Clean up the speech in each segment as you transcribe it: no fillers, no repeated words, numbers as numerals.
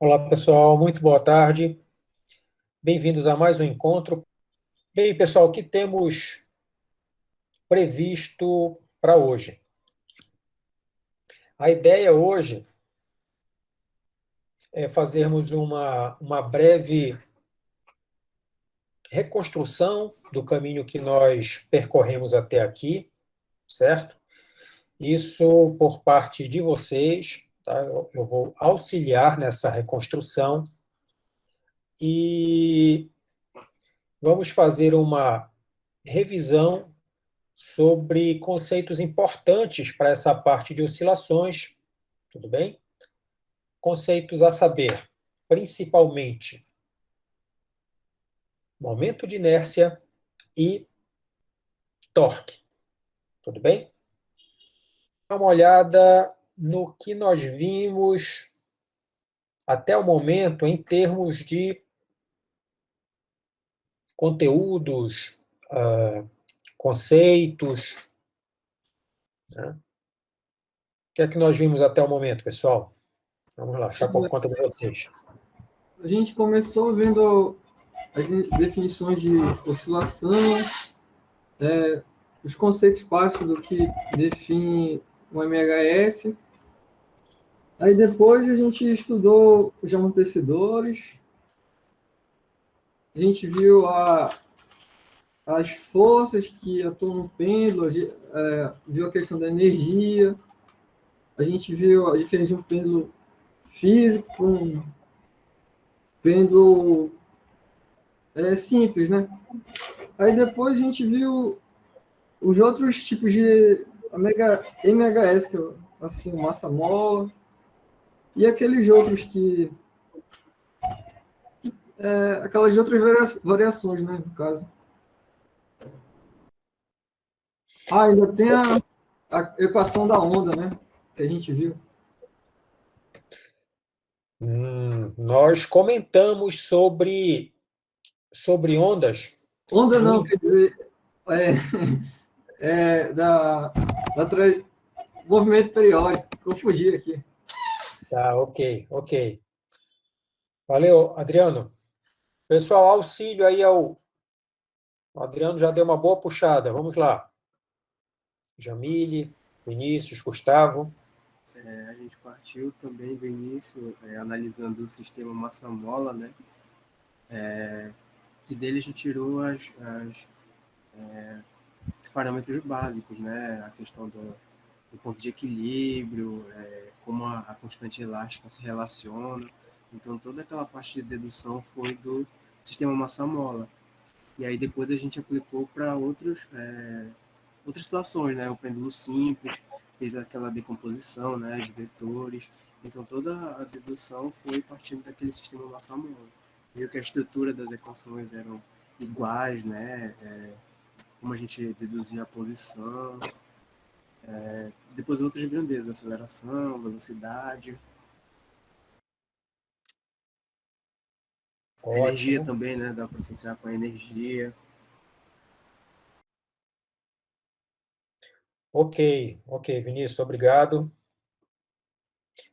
Olá, pessoal, muito boa tarde. Bem-vindos a mais um encontro. Bem, pessoal, o que temos previsto para hoje? A ideia hoje é fazermos uma breve reconstrução do caminho que nós percorremos até aqui, certo? Isso por parte de vocês, tá? Eu vou auxiliar nessa reconstrução e vamos fazer uma revisão sobre conceitos importantes para essa parte de oscilações, tudo bem? Conceitos a saber, principalmente, momento de inércia e torque, tudo bem? Dá uma olhada no que nós vimos até o momento em termos de conteúdos, conceitos, né? O que é que nós vimos até o momento, pessoal? Vamos lá, está por conta de vocês. A gente começou vendo as definições de oscilação, os conceitos básicos do que define o MHS. Aí depois a gente estudou os amortecedores, a gente viu as forças que atuam no pêndulo, viu a questão da energia, a gente viu a diferença de um pêndulo físico para um pêndulo simples, né? Aí depois a gente viu os outros tipos de MHS, que é assim, massa mola, e aqueles outros que. Aquelas outras variações, né, no caso. Ainda tem a equação da onda, né? Que a gente viu. Nós comentamos sobre ondas Onda no não, quer dizer, movimento periódico. Confundi aqui. Tá, ok, ok. Valeu, Adriano. Pessoal, auxílio aí ao. O Adriano já deu uma boa puxada. Vamos lá. Jamile, Vinícius, Gustavo. A gente partiu também do início, analisando o sistema massa-mola, né? Que dele a gente tirou os parâmetros básicos, né? A questão do ponto de equilíbrio, como a constante elástica se relaciona. Então, toda aquela parte de dedução foi do sistema massa-mola. E aí depois a gente aplicou para outras situações, né? O pêndulo simples, fez aquela decomposição, né, de vetores. Então toda a dedução foi partindo daquele sistema massa-mola. Viu que a estrutura das equações eram iguais, né? Como a gente deduzia a posição. Depois outras grandezas, aceleração, velocidade. A energia Ótimo. também, né? Dá para associar com a energia. Ok, ok, Vinícius, obrigado.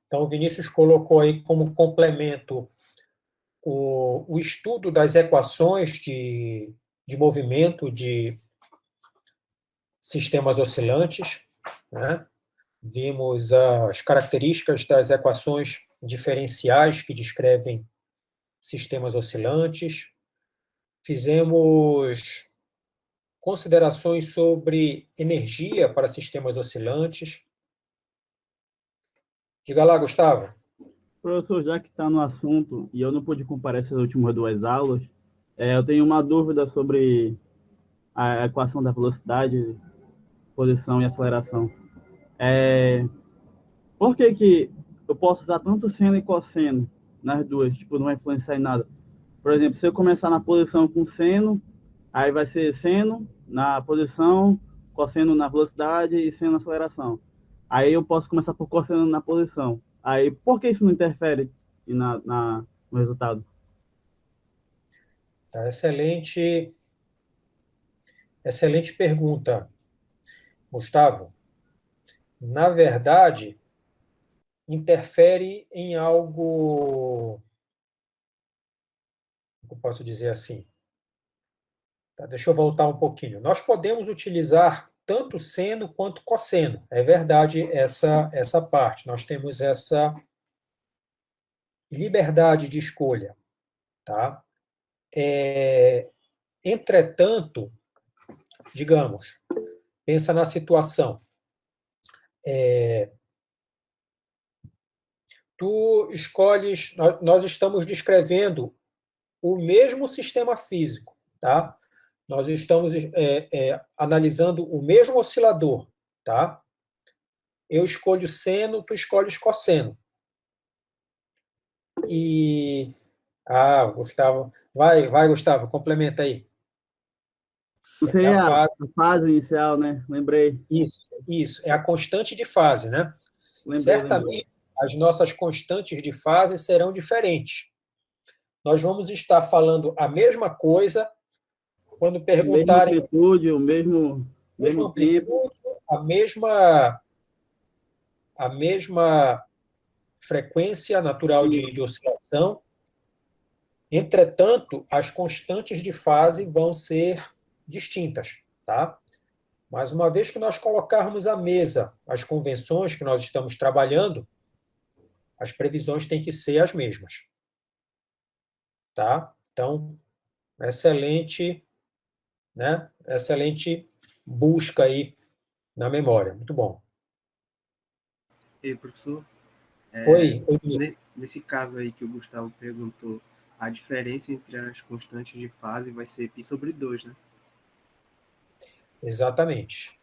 Então, o Vinícius colocou aí como complemento o estudo das equações de movimento de sistemas oscilantes, né? Vimos as características das equações diferenciais que descrevem sistemas oscilantes. Fizemos considerações sobre energia para sistemas oscilantes. Diga lá, Gustavo. Professor, já que está no assunto e eu não pude comparecer às últimas duas aulas, eu tenho uma dúvida sobre a equação da velocidade, posição e aceleração. Por que eu posso usar tanto seno e cosseno nas duas? Tipo, não vai influenciar em nada. Por exemplo, se eu começar na posição com seno, aí vai ser seno na posição, cosseno na velocidade e seno na aceleração. Aí eu posso começar por cosseno na posição. Aí, por que isso não interfere no resultado? Tá, excelente, excelente pergunta, Gustavo. Na verdade, interfere em algo, como eu posso dizer assim? Tá, deixa eu voltar um pouquinho. Nós podemos utilizar tanto seno quanto cosseno. É verdade essa parte. Nós temos essa liberdade de escolha. Tá? Entretanto, digamos, pensa na situação. Tu escolhes, nós estamos descrevendo o mesmo sistema físico, tá? Nós estamos analisando o mesmo oscilador, tá? Eu escolho seno, tu escolhes cosseno. E Gustavo, vai, Gustavo, complementa aí. Não É a seria fase. a fase inicial, né? Lembrei. Isso, é a constante de fase, né? Lembrei. Certamente, as nossas constantes de fase serão diferentes. Nós vamos estar falando a mesma coisa quando Mesma perguntarem amplitude, o mesma mesmo tempo. amplitude, a mesma frequência natural de oscilação. Entretanto, as constantes de fase vão ser distintas, tá? Mas uma vez que nós colocarmos à mesa as convenções que nós estamos trabalhando, as previsões têm que ser as mesmas, tá? Então, excelente, né? Excelente busca aí na memória. Muito bom. E, professor, Oi. nesse caso aí que o Gustavo perguntou, a diferença entre as constantes de fase vai ser π/2, né? Exatamente.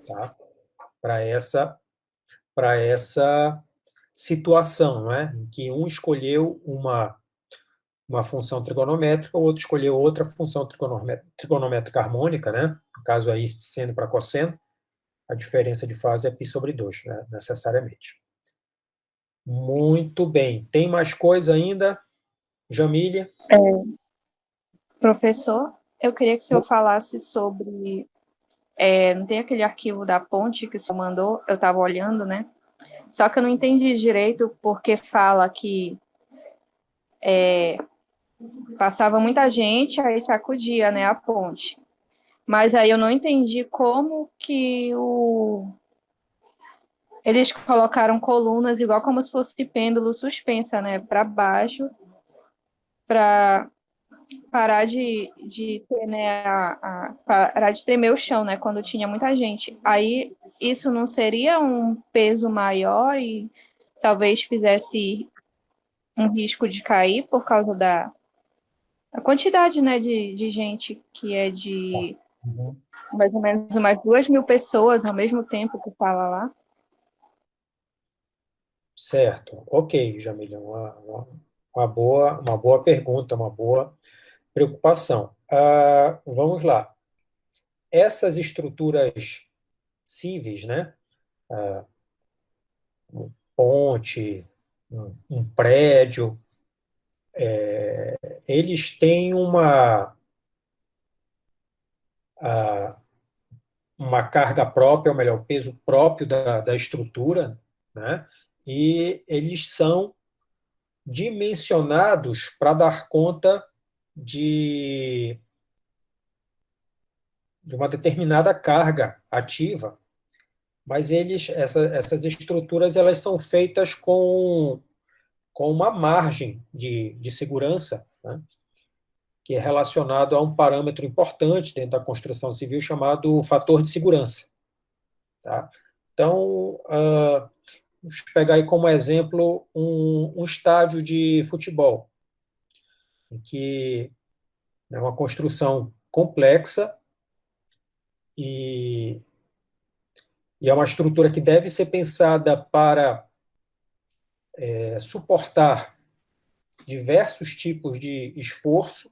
Tá? Para essa situação, não é? Em que um escolheu uma função trigonométrica, o outro escolheu outra função trigonométrica harmônica, né? No caso aí, seno para cosseno, a diferença de fase é π/2, né? Necessariamente. Muito bem. Tem mais coisa ainda, Jamília? Professor, eu queria que o senhor falasse sobre. Não tem aquele arquivo da ponte que o senhor mandou? Eu estava olhando, né? Só que eu não entendi direito porque fala que passava muita gente, aí sacudia, né, a ponte. Mas aí eu não entendi como que eles colocaram colunas igual como se fosse pêndulo suspensa, né, para baixo, para parar de ter, né, parar de tremer o chão, né, quando tinha muita gente. Aí isso não seria um peso maior e talvez fizesse um risco de cair por causa da quantidade, né, de gente que é de mais ou menos umas 2.000 pessoas ao mesmo tempo que fala lá. Certo. Ok, Jamília. Uma boa pergunta, uma boa preocupação. Vamos lá. Essas estruturas cíveis, né? Ponte, um prédio, eles têm uma carga própria, ou melhor, o peso próprio da estrutura, né? E eles são dimensionados para dar conta de uma determinada carga ativa, mas essas estruturas elas são feitas com uma margem de segurança, né, que é relacionado a um parâmetro importante dentro da construção civil chamado fator de segurança. Tá? Então, vamos pegar aí como exemplo um estádio de futebol, em que é uma construção complexa e é uma estrutura que deve ser pensada para suportar diversos tipos de esforço,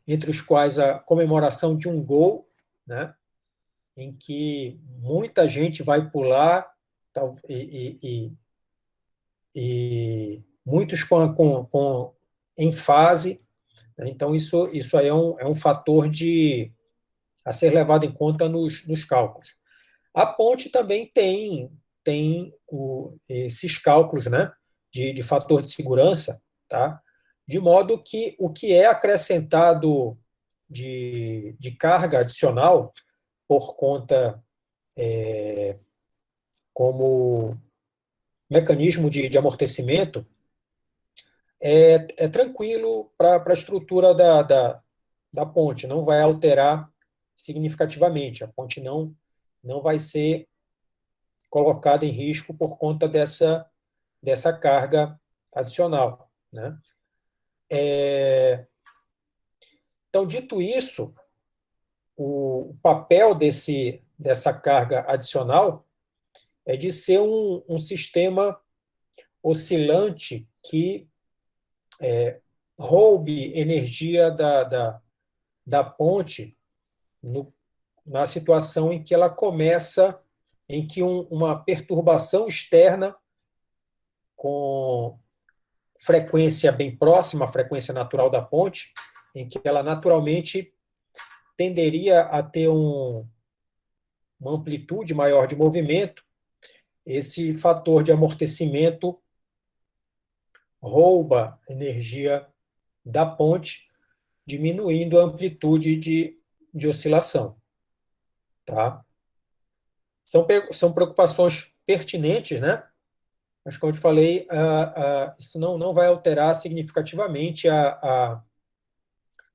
entre os quais a comemoração de um gol, né, em que muita gente vai pular e muitos em fase. Né, então, isso aí é um fator a ser levado em conta nos cálculos. A ponte também tem tem esses cálculos, né, de fator de segurança, tá? De modo que o que é acrescentado de carga adicional por conta como mecanismo de amortecimento é tranquilo para a estrutura da ponte, não vai alterar significativamente. A ponte não vai ser colocada em risco por conta dessa carga adicional, né? Então, dito isso, o papel dessa carga adicional é de ser um sistema oscilante que roube energia da ponte na situação em que ela começa, em que uma perturbação externa com frequência bem próxima à frequência natural da ponte, em que ela naturalmente tenderia a ter uma amplitude maior de movimento, esse fator de amortecimento rouba energia da ponte, diminuindo a amplitude de oscilação. Tá? São preocupações pertinentes, né? Mas, como eu te falei, isso não vai alterar significativamente,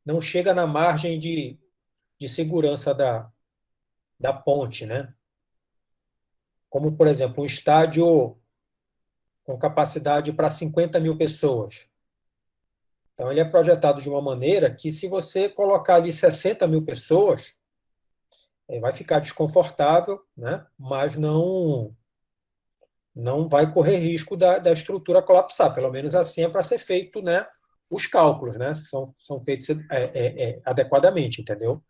não chega na margem de segurança da ponte, né? Como, por exemplo, um estádio com capacidade para 50 mil pessoas. Então, ele é projetado de uma maneira que, se você colocar ali 60 mil pessoas, vai ficar desconfortável, né? Mas não vai correr risco da estrutura colapsar. Pelo menos assim é para ser feito, né? Os cálculos, né? São feitos adequadamente, entendeu?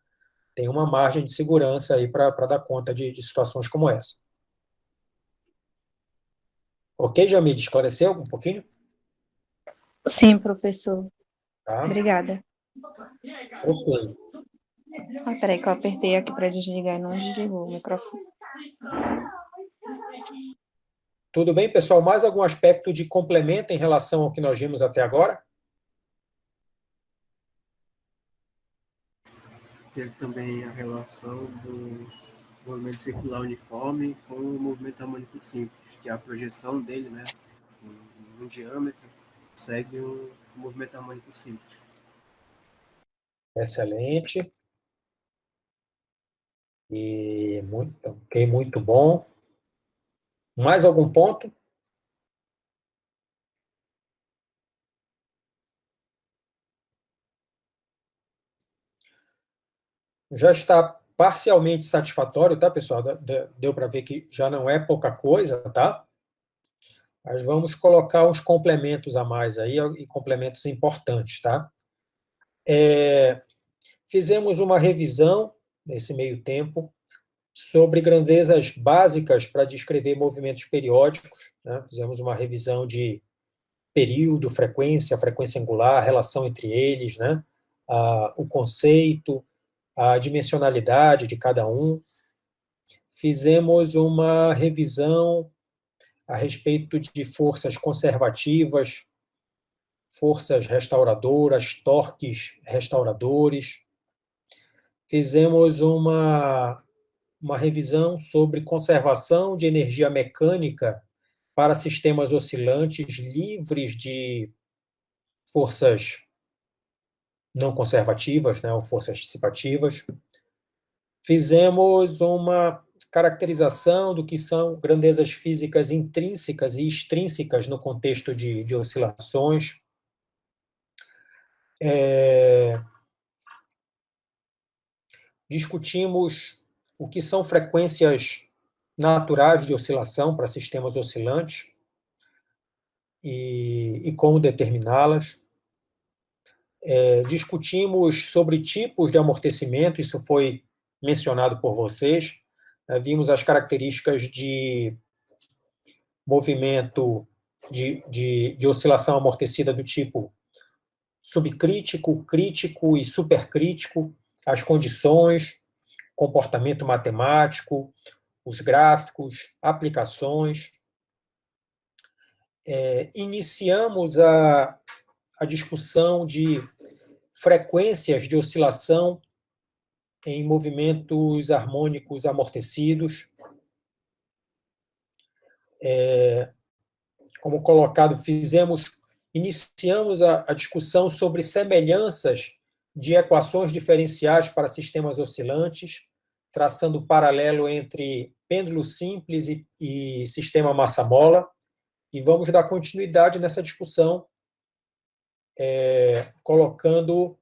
Tem uma margem de segurança aí para dar conta de situações como essa. Ok, Jamil? Esclareceu um pouquinho? Sim, professor. Tá. Obrigada. Ok. Peraí que eu apertei aqui para desligar e não desligou o microfone. Tudo bem, pessoal? Mais algum aspecto de complemento em relação ao que nós vimos até agora? Teve também a relação do movimento circular uniforme com o movimento harmônico simples, que é a projeção dele, né, em um diâmetro, segue um movimento harmônico simples. Excelente. E muito bom. Mais algum ponto? Já está parcialmente satisfatório, tá, pessoal? Deu para ver que já não é pouca coisa, tá? Mas vamos colocar uns complementos a mais aí, e complementos importantes, tá? Fizemos uma revisão, nesse meio tempo, sobre grandezas básicas para descrever movimentos periódicos, né? Fizemos uma revisão de período, frequência angular, a relação entre eles, né? O conceito, a dimensionalidade de cada um. Fizemos uma revisão a respeito de forças conservativas, forças restauradoras, torques restauradores. Fizemos uma revisão sobre conservação de energia mecânica para sistemas oscilantes livres de forças não conservativas, né, ou forças dissipativas. Fizemos uma caracterização do que são grandezas físicas intrínsecas e extrínsecas no contexto de oscilações. Discutimos o que são frequências naturais de oscilação para sistemas oscilantes e como determiná-las. Discutimos sobre tipos de amortecimento, isso foi mencionado por vocês. Vimos as características de movimento de oscilação amortecida do tipo subcrítico, crítico e supercrítico, as condições, comportamento matemático, os gráficos, aplicações. Iniciamos a discussão de frequências de oscilação em movimentos harmônicos amortecidos. Como colocado, iniciamos a discussão sobre semelhanças de equações diferenciais para sistemas oscilantes, traçando paralelo entre pêndulo simples e sistema massa-mola, e vamos dar continuidade nessa discussão, colocando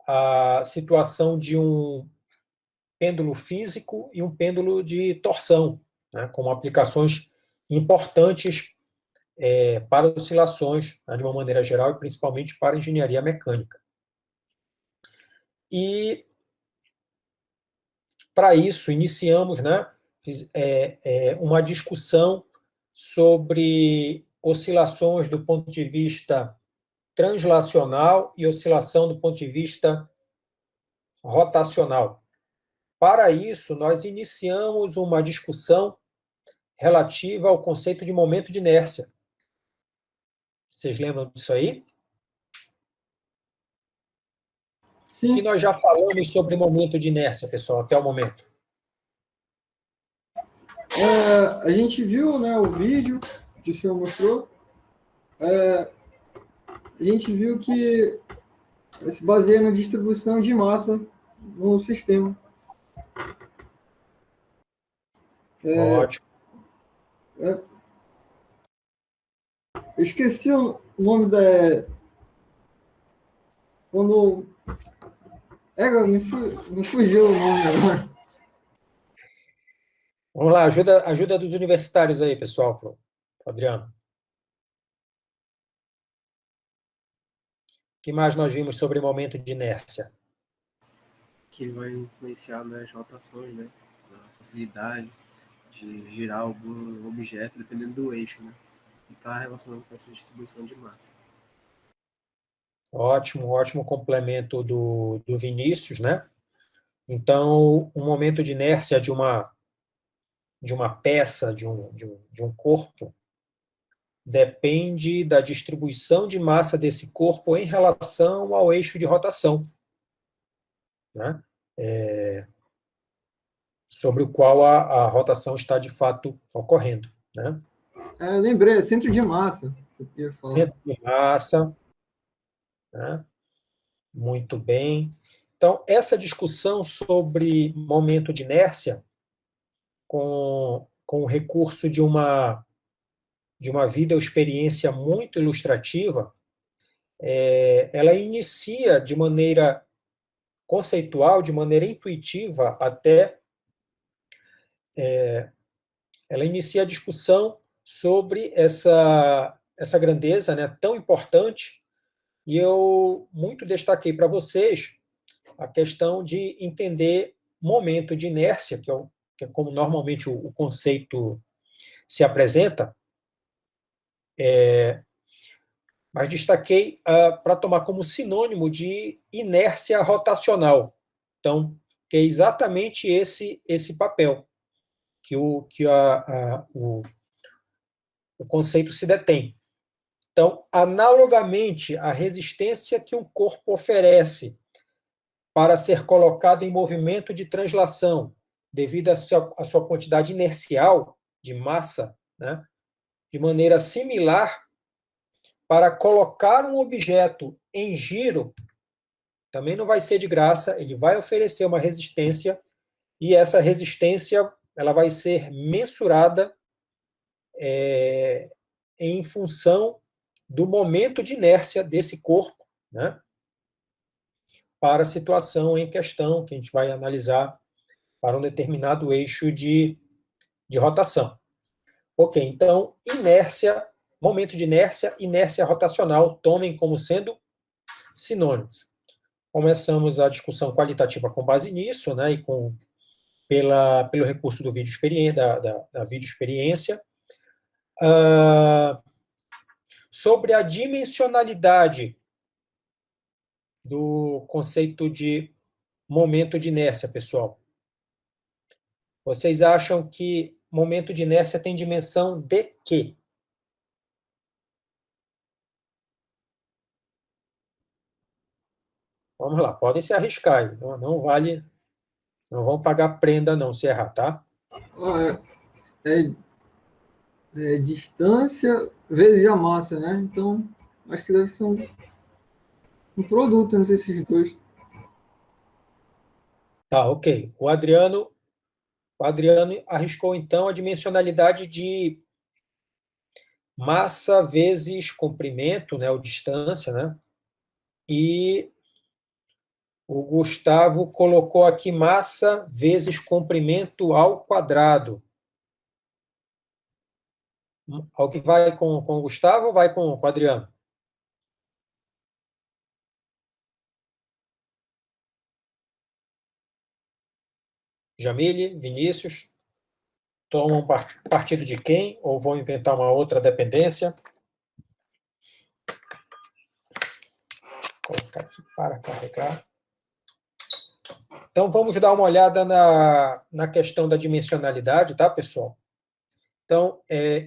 a situação de um pêndulo físico e um pêndulo de torção, né, como aplicações importantes para oscilações, né, de uma maneira geral, e principalmente para engenharia mecânica. E, para isso, iniciamos, né, uma discussão sobre oscilações do ponto de vista translacional e oscilação do ponto de vista rotacional. Para isso, nós iniciamos uma discussão relativa ao conceito de momento de inércia. Vocês lembram disso aí? Sim. O que nós já falamos sobre momento de inércia, pessoal, até o momento? A gente viu, né, o vídeo que o senhor mostrou. A gente viu que se baseia na distribuição de massa no sistema. Ótimo. Eu esqueci o nome quando... me fugiu o nome agora. Vamos lá, ajuda dos universitários aí, pessoal, pro Adriano. O que mais nós vimos sobre momento de inércia? Que vai influenciar nas rotações, né? Na facilidade de girar algum objeto, dependendo do eixo, né? E está relacionado com essa distribuição de massa. Ótimo complemento do Vinícius, né? Então, o momento de inércia de uma peça, de um corpo, depende da distribuição de massa desse corpo em relação ao eixo de rotação, né? Sobre o qual a rotação está, de fato, ocorrendo, né? Eu lembrei, centro de massa. Centro de massa, né? Muito bem. Então, essa discussão sobre momento de inércia, com o recurso de uma videoexperiência muito ilustrativa, ela inicia de maneira conceitual, de maneira intuitiva até, ela inicia a discussão sobre essa grandeza, né, tão importante, e eu muito destaquei para vocês a questão de entender momento de inércia, que é como normalmente o conceito se apresenta, mas destaquei para tomar como sinônimo de inércia rotacional. Então, que é exatamente esse papel que o conceito se detém. Então, analogamente à resistência que um corpo oferece para ser colocado em movimento de translação, devido à sua quantidade inercial de massa, né, de maneira similar, para colocar um objeto em giro, também não vai ser de graça, ele vai oferecer uma resistência, e essa resistência ela vai ser mensurada em função do momento de inércia desse corpo, né, para a situação em questão, que a gente vai analisar para um determinado eixo de rotação. Ok, então, inércia, momento de inércia, inércia rotacional, tomem como sendo sinônimos. Começamos a discussão qualitativa com base nisso, né, e pelo recurso do vídeo da videoexperiência, sobre a dimensionalidade do conceito de momento de inércia, pessoal. Vocês acham que momento de inércia tem dimensão de quê? Vamos lá, podem se arriscar aí. Não vale, não vão pagar prenda não se errar, tá? Ah, distância vezes a massa, né? Então, acho que deve ser um produto entre esses dois. Tá, ok. O Adriano arriscou, então, a dimensionalidade de massa vezes comprimento, né, ou distância, né? E o Gustavo colocou aqui massa vezes comprimento ao quadrado. Alguém vai com o Gustavo ou vai com o Adriano? Jamile, Vinícius, tomam partido de quem? Ou vão inventar uma outra dependência? Vou colocar aqui para carregar. Então, vamos dar uma olhada na questão da dimensionalidade, tá, pessoal? Então,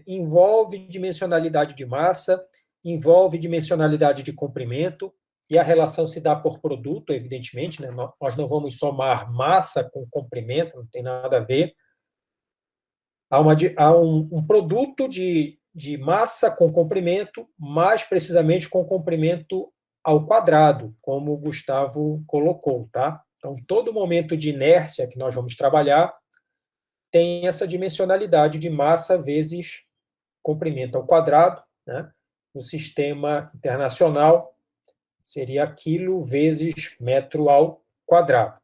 envolve dimensionalidade de massa, envolve dimensionalidade de comprimento, e a relação se dá por produto, evidentemente, né? Nós não vamos somar massa com comprimento, não tem nada a ver. Há um produto de massa com comprimento, mais precisamente com comprimento ao quadrado, como o Gustavo colocou, tá? Então, todo momento de inércia que nós vamos trabalhar tem essa dimensionalidade de massa vezes comprimento ao quadrado, né? No sistema internacional, seria quilo vezes metro ao quadrado.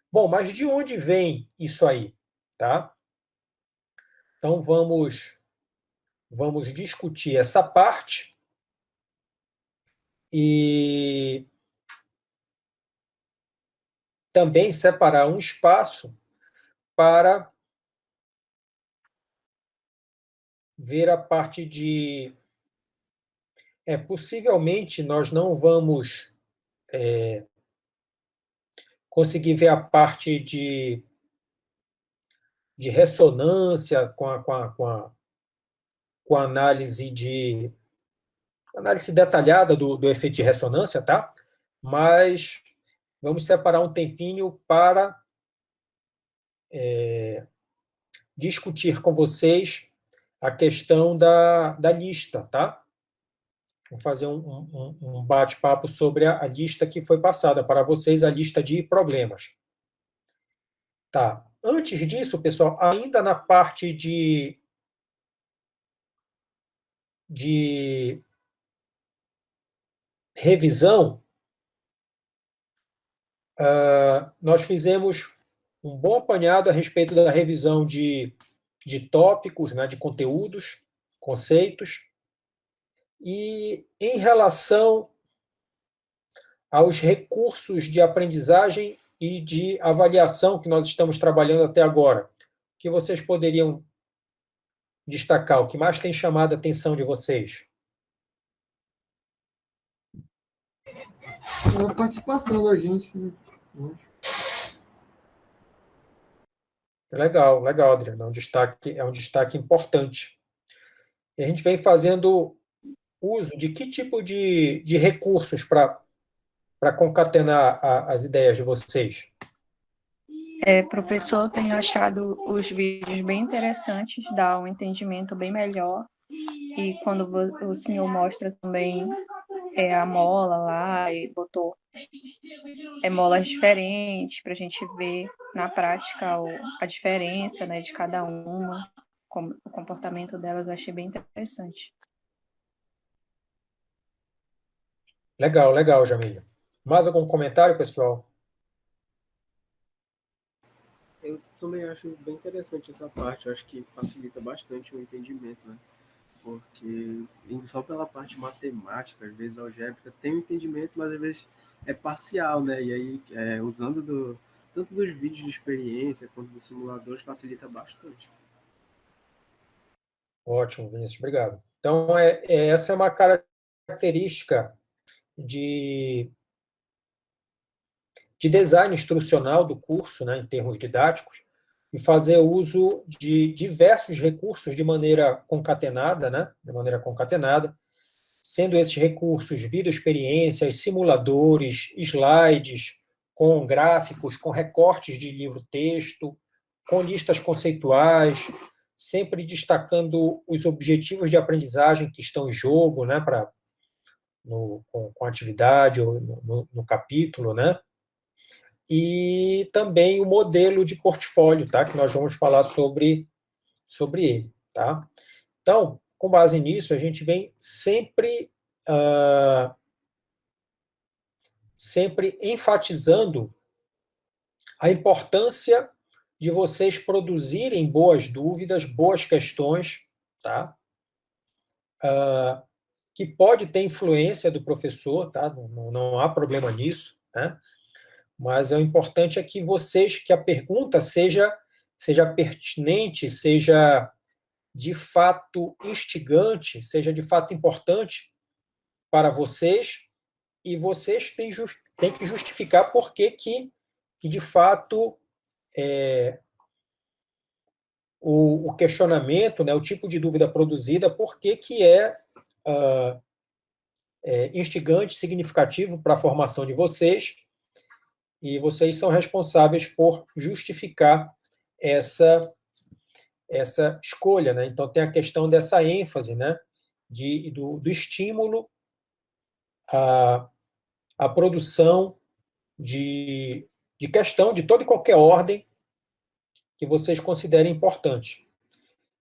Bom, mas de onde vem isso aí, tá? Então, vamos discutir essa parte e também separar um espaço para ver a parte de... possivelmente nós não vamos conseguir ver a parte de ressonância com a análise detalhada do efeito de ressonância, tá? Mas vamos separar um tempinho para discutir com vocês a questão da lista, tá? Vou fazer um bate-papo sobre a lista que foi passada para vocês, a lista de problemas. Tá. Antes disso, pessoal, ainda na parte de revisão, nós fizemos um bom apanhado a respeito da revisão de tópicos, né, de conteúdos, conceitos, e em relação aos recursos de aprendizagem e de avaliação que nós estamos trabalhando até agora, o que vocês poderiam destacar, o que mais tem chamado a atenção de vocês? A participação da gente, né? Legal, legal, Adriano. É um destaque importante. E a gente vem fazendo uso de que tipo de recursos para concatenar as ideias de vocês? Professor, eu tenho achado os vídeos bem interessantes, dá um entendimento bem melhor. E quando o senhor mostra também a mola lá e botou molas diferentes para a gente ver na prática a diferença, né, de cada uma, o comportamento delas, eu achei bem interessante. Legal, legal, Jamília. Mais algum comentário, pessoal? Eu também acho bem interessante essa parte, eu acho que facilita bastante o entendimento, né? Porque indo só pela parte matemática, às vezes algébrica tem um entendimento, mas às vezes é parcial, né? E aí, usando tanto dos vídeos de experiência quanto dos simuladores, facilita bastante. Ótimo, Vinícius, obrigado. Então, essa é uma característica de design instrucional do curso, né, em termos didáticos, e fazer uso de diversos recursos de maneira concatenada, né? De maneira concatenada, sendo esses recursos videoexperiências, simuladores, slides, com gráficos, com recortes de livro-texto, com listas conceituais, sempre destacando os objetivos de aprendizagem que estão em jogo, né, com a atividade ou no capítulo, né? E também o modelo de portfólio, tá? Que nós vamos falar sobre ele, tá? Então, com base nisso, a gente vem sempre enfatizando a importância de vocês produzirem boas dúvidas, boas questões, tá? Que pode ter influência do professor, tá? Não há problema nisso, né? Mas o importante é que a pergunta seja pertinente, seja de fato instigante, seja de fato importante para vocês, e vocês têm que justificar por que de fato o questionamento, né, o tipo de dúvida produzida, por que instigante, significativo para a formação de vocês, e vocês são responsáveis por justificar essa escolha, né? Então tem a questão dessa ênfase, né, do estímulo à produção de questão de toda e qualquer ordem que vocês considerem importante.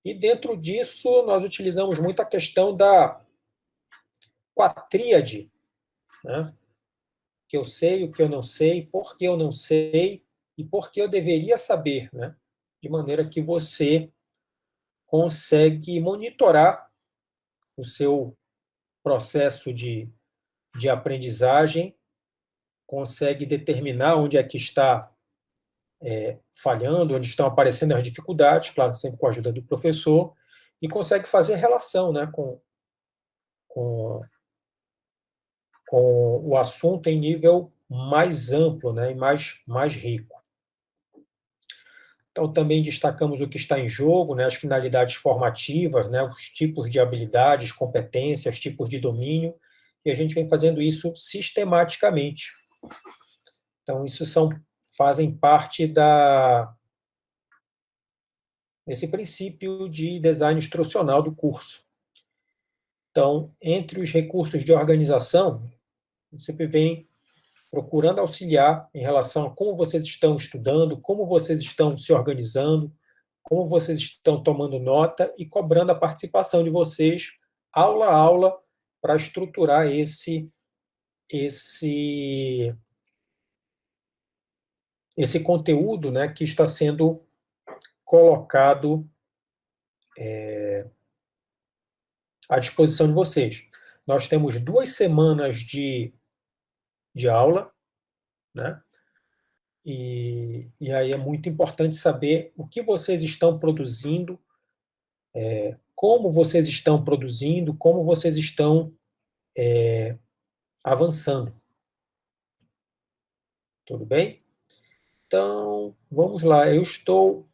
E dentro disso, nós utilizamos muito a questão da quatríade, né? O que eu sei, o que eu não sei, por que eu não sei e por que eu deveria saber, né? De maneira que você consegue monitorar o seu processo de aprendizagem, consegue determinar onde é que está falhando, onde estão aparecendo as dificuldades, claro, sempre com a ajuda do professor, e consegue fazer relação, né, com o assunto em nível mais amplo, né, e mais rico. Então, também destacamos o que está em jogo, né, as finalidades formativas, né, os tipos de habilidades, competências, tipos de domínio, e a gente vem fazendo isso sistematicamente. Então, isso fazem parte desse princípio de design instrucional do curso. Então, entre os recursos de organização, sempre vem procurando auxiliar em relação a como vocês estão estudando, como vocês estão se organizando, como vocês estão tomando nota e cobrando a participação de vocês, aula a aula, para estruturar esse conteúdo, né, que está sendo colocado à disposição de vocês. Nós temos 2 semanas de aula, né? E aí é muito importante saber o que vocês estão produzindo, como vocês estão produzindo, como vocês estão avançando. Tudo bem? Então, vamos lá. Eu estou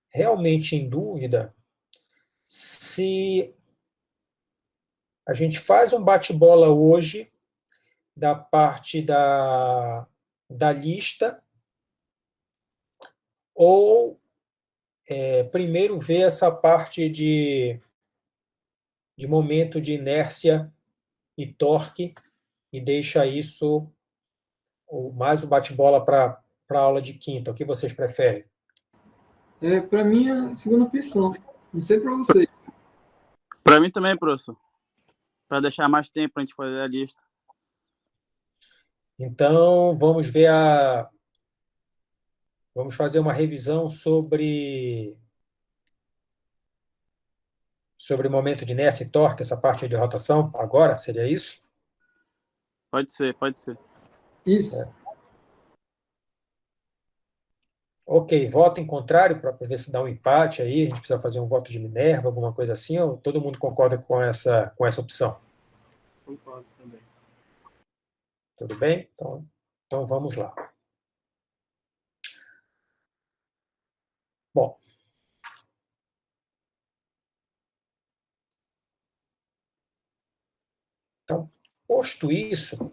realmente em dúvida se a gente faz um bate-bola hoje da parte da lista, ou primeiro ver essa parte de momento de inércia e torque, e deixa isso, mais o bate-bola para a aula de quinta. O que vocês preferem? Para mim, é a segunda opção. Não sei para vocês. Para mim também, professor. Para deixar mais tempo para a gente fazer a lista. Então, vamos fazer uma revisão sobre momento de inércia e torque, essa parte de rotação, agora? Seria isso? Pode ser. Isso. Ok, voto em contrário, para ver se dá um empate aí, a gente precisa fazer um voto de Minerva, alguma coisa assim, ou todo mundo concorda com essa opção? Concordo também. Tudo bem? Então vamos lá. Bom, então, posto isso,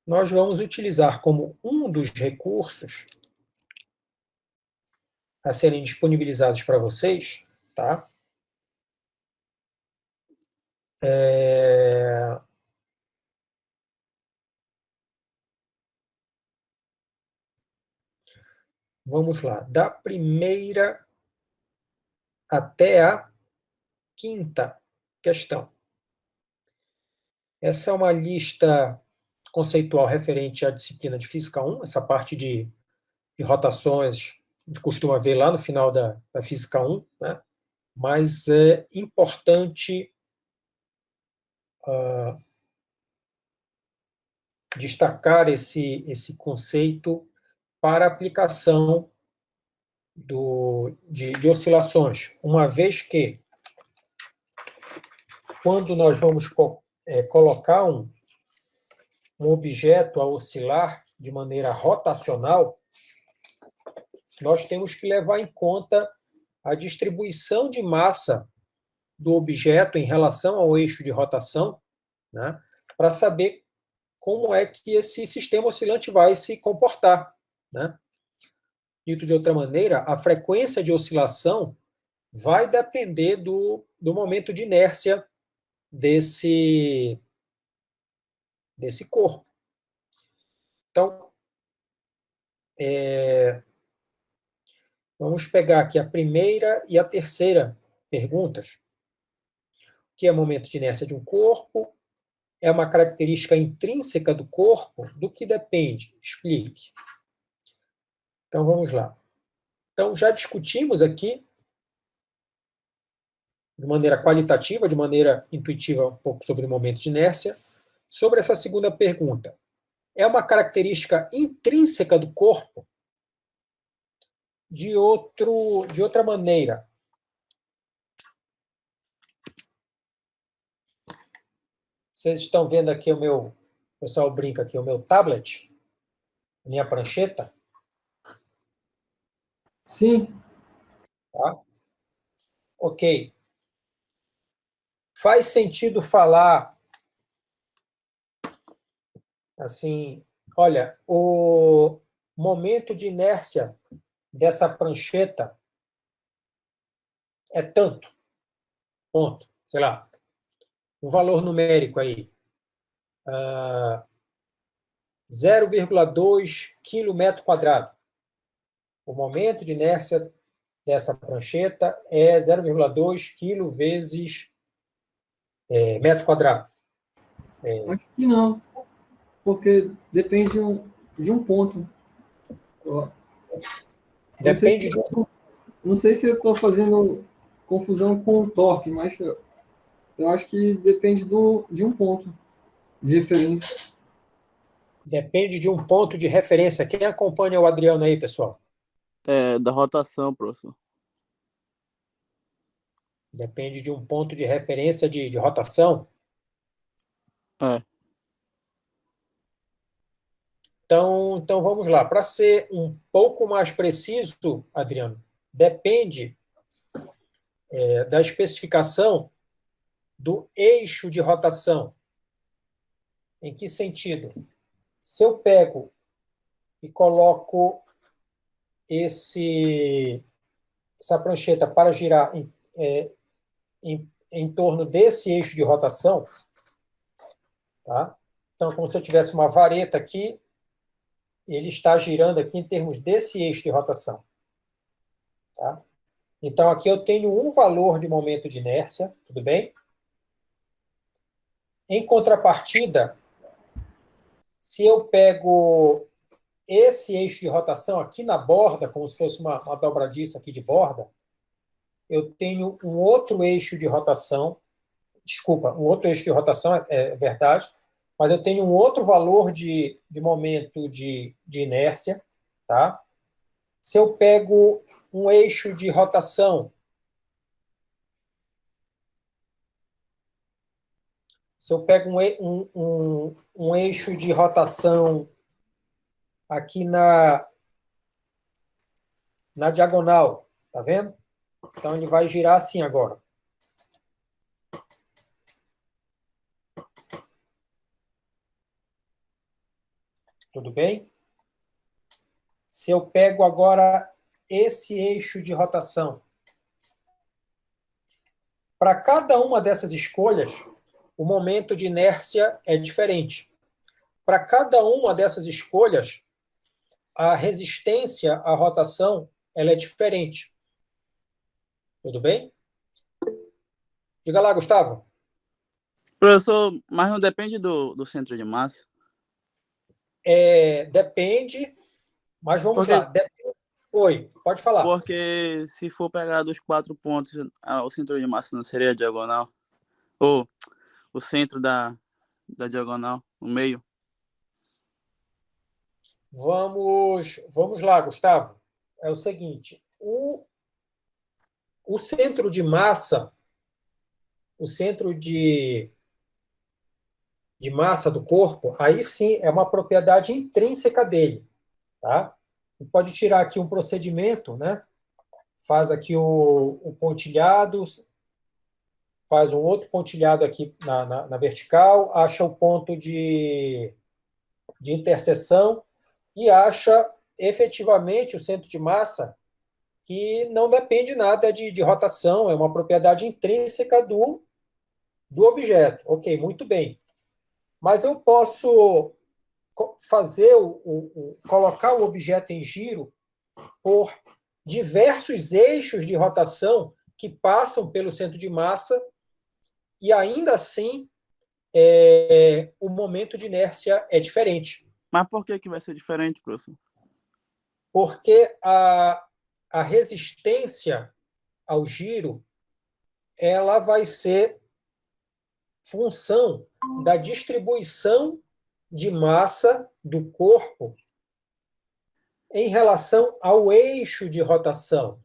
nós vamos utilizar como um dos recursos a serem disponibilizados para vocês, tá? Vamos lá, da primeira até a quinta questão. Essa é uma lista conceitual referente à disciplina de Física 1, essa parte de rotações, a gente costuma ver lá no final da Física 1, né? Mas é importante destacar esse conceito para aplicação de oscilações, uma vez que, quando nós vamos colocar um objeto a oscilar de maneira rotacional, nós temos que levar em conta a distribuição de massa do objeto em relação ao eixo de rotação, né, para saber como é que esse sistema oscilante vai se comportar, né? Dito de outra maneira, a frequência de oscilação vai depender do momento de inércia desse corpo. Então, vamos pegar aqui a primeira e a terceira perguntas. O que é momento de inércia de um corpo? É uma característica intrínseca do corpo? Do que depende? Explique. Então, vamos lá. Então, já discutimos aqui, de maneira qualitativa, de maneira intuitiva, um pouco sobre o momento de inércia. Sobre essa segunda pergunta, é uma característica intrínseca do corpo? De outra maneira, vocês estão vendo aqui o pessoal brinca aqui, o meu tablet, minha prancheta? Sim. Tá? Ok. Faz sentido falar assim, olha, o momento de inércia dessa prancheta é tanto, ponto, sei lá, um valor numérico aí, 0,2 km². O momento de inércia dessa prancheta é 0,2 kg vezes metro quadrado. Acho que não, porque depende de um ponto. Depende de um... Não sei se eu estou fazendo confusão com o torque, mas eu acho que depende de um ponto de referência. Depende de um ponto de referência. Quem acompanha o Adriano aí, pessoal? Da rotação, professor. Depende de um ponto de referência de rotação. Então vamos lá. Para ser um pouco mais preciso, Adriano, depende da especificação do eixo de rotação. Em que sentido? Se eu pego e coloco essa prancheta para girar em torno desse eixo de rotação, tá? Então, como se eu tivesse uma vareta aqui, ele está girando aqui em termos desse eixo de rotação. Tá? Então, aqui eu tenho um valor de momento de inércia, tudo bem? Em contrapartida, se eu pego esse eixo de rotação aqui na borda, como se fosse uma dobradiça aqui de borda, eu tenho um outro eixo de rotação, um outro eixo de rotação, é verdade, mas eu tenho um outro valor de momento de inércia, tá? Se eu pego um eixo de rotação, um eixo de rotação aqui na diagonal, tá vendo? Então, ele vai girar assim agora. Tudo bem? Se eu pego agora esse eixo de rotação, para cada uma dessas escolhas, o momento de inércia é diferente. Para cada uma dessas escolhas, a resistência à rotação ela é diferente. Tudo bem? Diga lá, Gustavo. Professor, mas não depende do centro de massa? Depende, mas vamos Porque, lá. Oi, pode falar. porque se for pegar dos 4 pontos, o centro de massa não seria a diagonal? Ou o centro da diagonal, o meio? Vamos lá, Gustavo. É o seguinte, o centro de massa, o centro de massa do corpo, aí sim é uma propriedade intrínseca dele, tá? Você pode tirar aqui um procedimento, né? Faz aqui o pontilhado, faz um outro pontilhado aqui na vertical, acha o ponto de interseção e acha efetivamente o centro de massa que não depende nada de rotação, é uma propriedade intrínseca do objeto. Ok, muito bem. Mas eu posso fazer colocar o objeto em giro por diversos eixos de rotação que passam pelo centro de massa e ainda assim o momento de inércia é diferente. Mas por que vai ser diferente, professor? Porque a resistência ao giro ela vai ser função da distribuição de massa do corpo em relação ao eixo de rotação.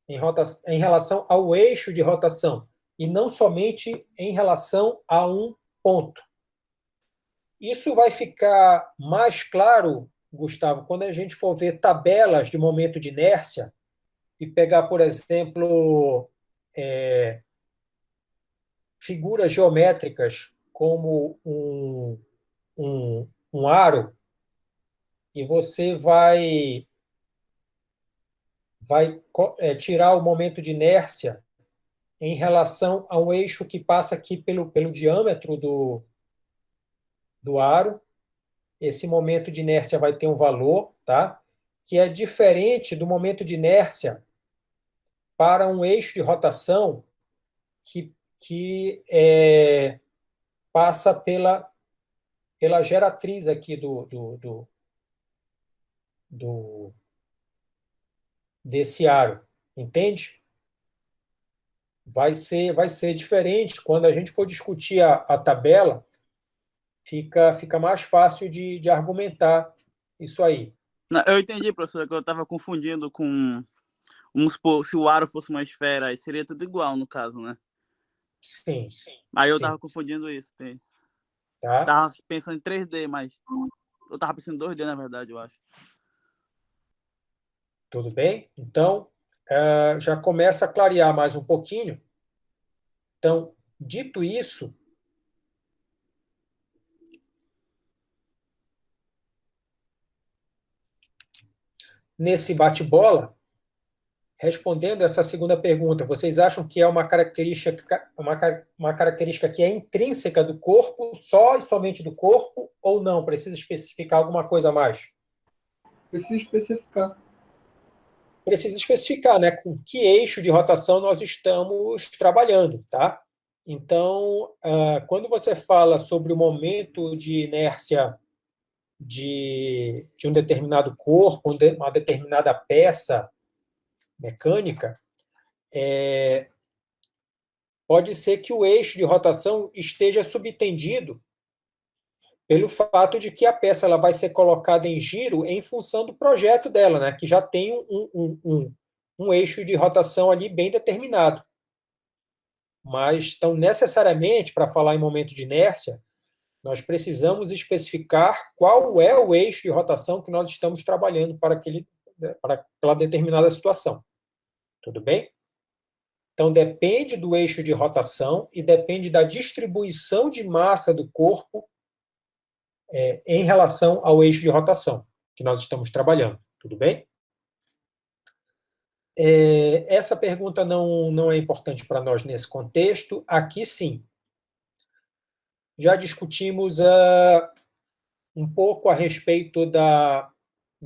Em relação ao eixo de rotação, e não somente em relação a um ponto. Isso vai ficar mais claro, Gustavo, quando a gente for ver tabelas de momento de inércia e pegar, por exemplo, figuras geométricas como um aro, e você vai tirar o momento de inércia em relação ao eixo que passa aqui pelo diâmetro do aro. Esse momento de inércia vai ter um valor, tá? Que é diferente do momento de inércia para um eixo de rotação que passa pela geratriz aqui desse aro, entende? Vai ser diferente. Quando a gente for discutir a tabela, fica mais fácil de argumentar isso aí. Não, eu entendi, professor, que eu estava confundindo com... Vamos supor, se o aro fosse uma esfera, aí seria tudo igual, no caso, né? Sim. Aí eu estava confundindo isso. Tá? Tava pensando em 3D, mas eu estava pensando em 2D, na verdade, eu acho. Tudo bem? Então, já começa a clarear mais um pouquinho. Então, dito isso, nesse bate-bola, respondendo essa segunda pergunta, vocês acham que é uma característica que é intrínseca do corpo, só e somente do corpo, ou não? Precisa especificar alguma coisa a mais? Precisa especificar. Precisa especificar, né, com que eixo de rotação nós estamos trabalhando, tá? Então, quando você fala sobre o momento de inércia de um determinado corpo, uma determinada peça mecânica, pode ser que o eixo de rotação esteja subtendido pelo fato de que a peça ela vai ser colocada em giro em função do projeto dela, né, que já tem um eixo de rotação ali bem determinado. Mas, então, necessariamente, para falar em momento de inércia, nós precisamos especificar qual é o eixo de rotação que nós estamos trabalhando para para aquela determinada situação. Tudo bem? Então, depende do eixo de rotação e depende da distribuição de massa do corpo em relação ao eixo de rotação que nós estamos trabalhando. Tudo bem? Essa pergunta não é importante para nós nesse contexto. Aqui, sim. Já discutimos um pouco a respeito da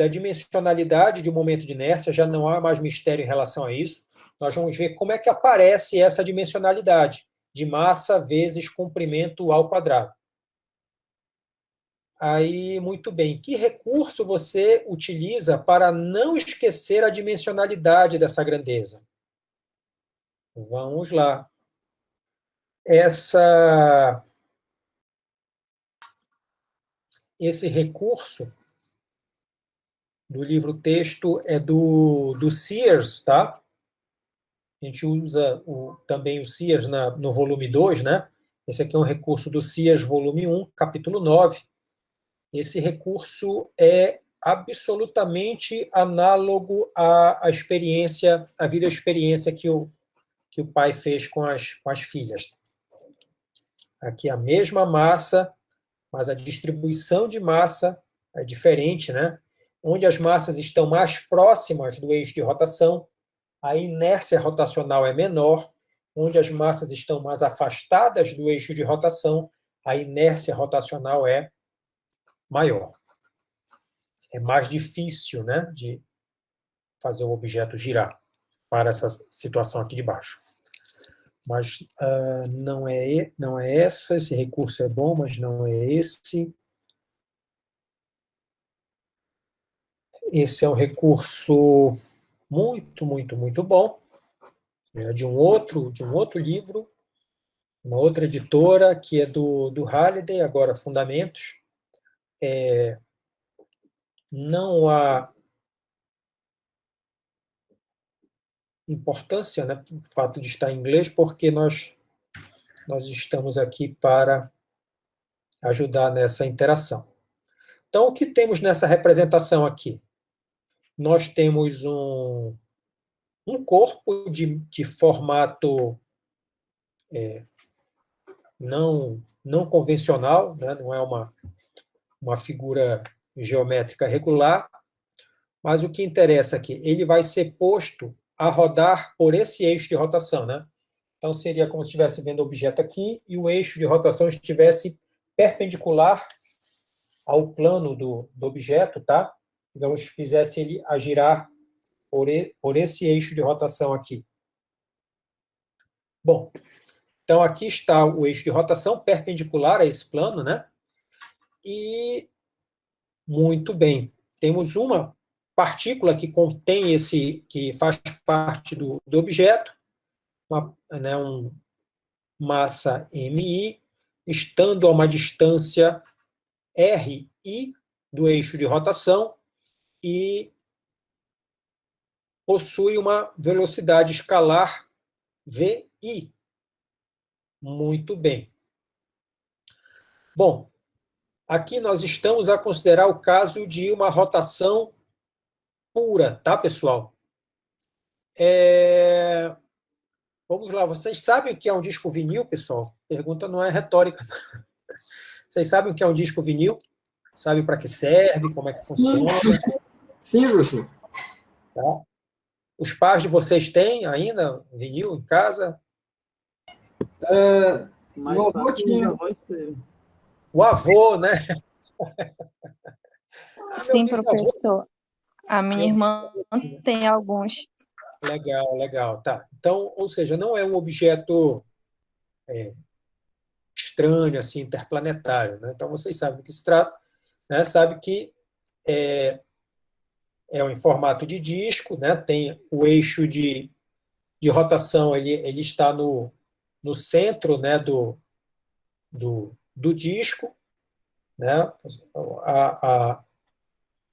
dimensionalidade de um momento de inércia, já não há mais mistério em relação a isso. Nós vamos ver como é que aparece essa dimensionalidade de massa vezes comprimento ao quadrado. Aí, muito bem. Que recurso você utiliza para não esquecer a dimensionalidade dessa grandeza? Vamos lá. Esse recurso do livro-texto é do Sears, tá? A gente usa também o Sears no volume 2, né? Esse aqui é um recurso do Sears, volume 1, capítulo 9. Esse recurso é absolutamente análogo à experiência, à videoexperiência que o pai fez com as filhas. Aqui a mesma massa, mas a distribuição de massa é diferente, né? Onde as massas estão mais próximas do eixo de rotação, a inércia rotacional é menor. Onde as massas estão mais afastadas do eixo de rotação, a inércia rotacional é maior. É mais difícil, né, de fazer o objeto girar para essa situação aqui de baixo. Mas não é essa. Esse recurso é bom, mas não é esse. Esse é um recurso muito, muito, muito bom, de um outro livro, uma outra editora, que é do Halliday, agora Fundamentos. Não há importância, né, o fato de estar em inglês, porque nós estamos aqui para ajudar nessa interação. Então, o que temos nessa representação aqui? Nós temos um corpo de formato não convencional, né? Não é uma figura geométrica regular, mas o que interessa aqui, ele vai ser posto a rodar por esse eixo de rotação, né? Então, seria como se estivesse vendo o objeto aqui e o eixo de rotação estivesse perpendicular ao plano do objeto, tá? Digamos, fizesse ele a girar por esse eixo de rotação aqui. Bom, então aqui está o eixo de rotação perpendicular a esse plano, né? E, muito bem, temos uma partícula que contém que faz parte do objeto, massa MI, estando a uma distância RI do eixo de rotação e possui uma velocidade escalar VI. Muito bem. Bom, aqui nós estamos a considerar o caso de uma rotação pura, tá, pessoal? Vamos lá, vocês sabem o que é um disco vinil, pessoal? Pergunta não é retórica. Vocês sabem o que é um disco vinil? Sabem para que serve, como é que funciona? Sim, professor. Tá? Os pais de vocês têm ainda vinil em casa? Mas Meu avô tinha. O avô, né? Sim, professor. A minha irmã tem alguns. Legal, legal. Tá. Então, ou seja, não é um objeto estranho, assim, interplanetário, né? Então, vocês sabem do que se trata, né? Sabe que é em formato de disco, né? Tem o eixo de rotação, ele está no centro, né, do disco, né?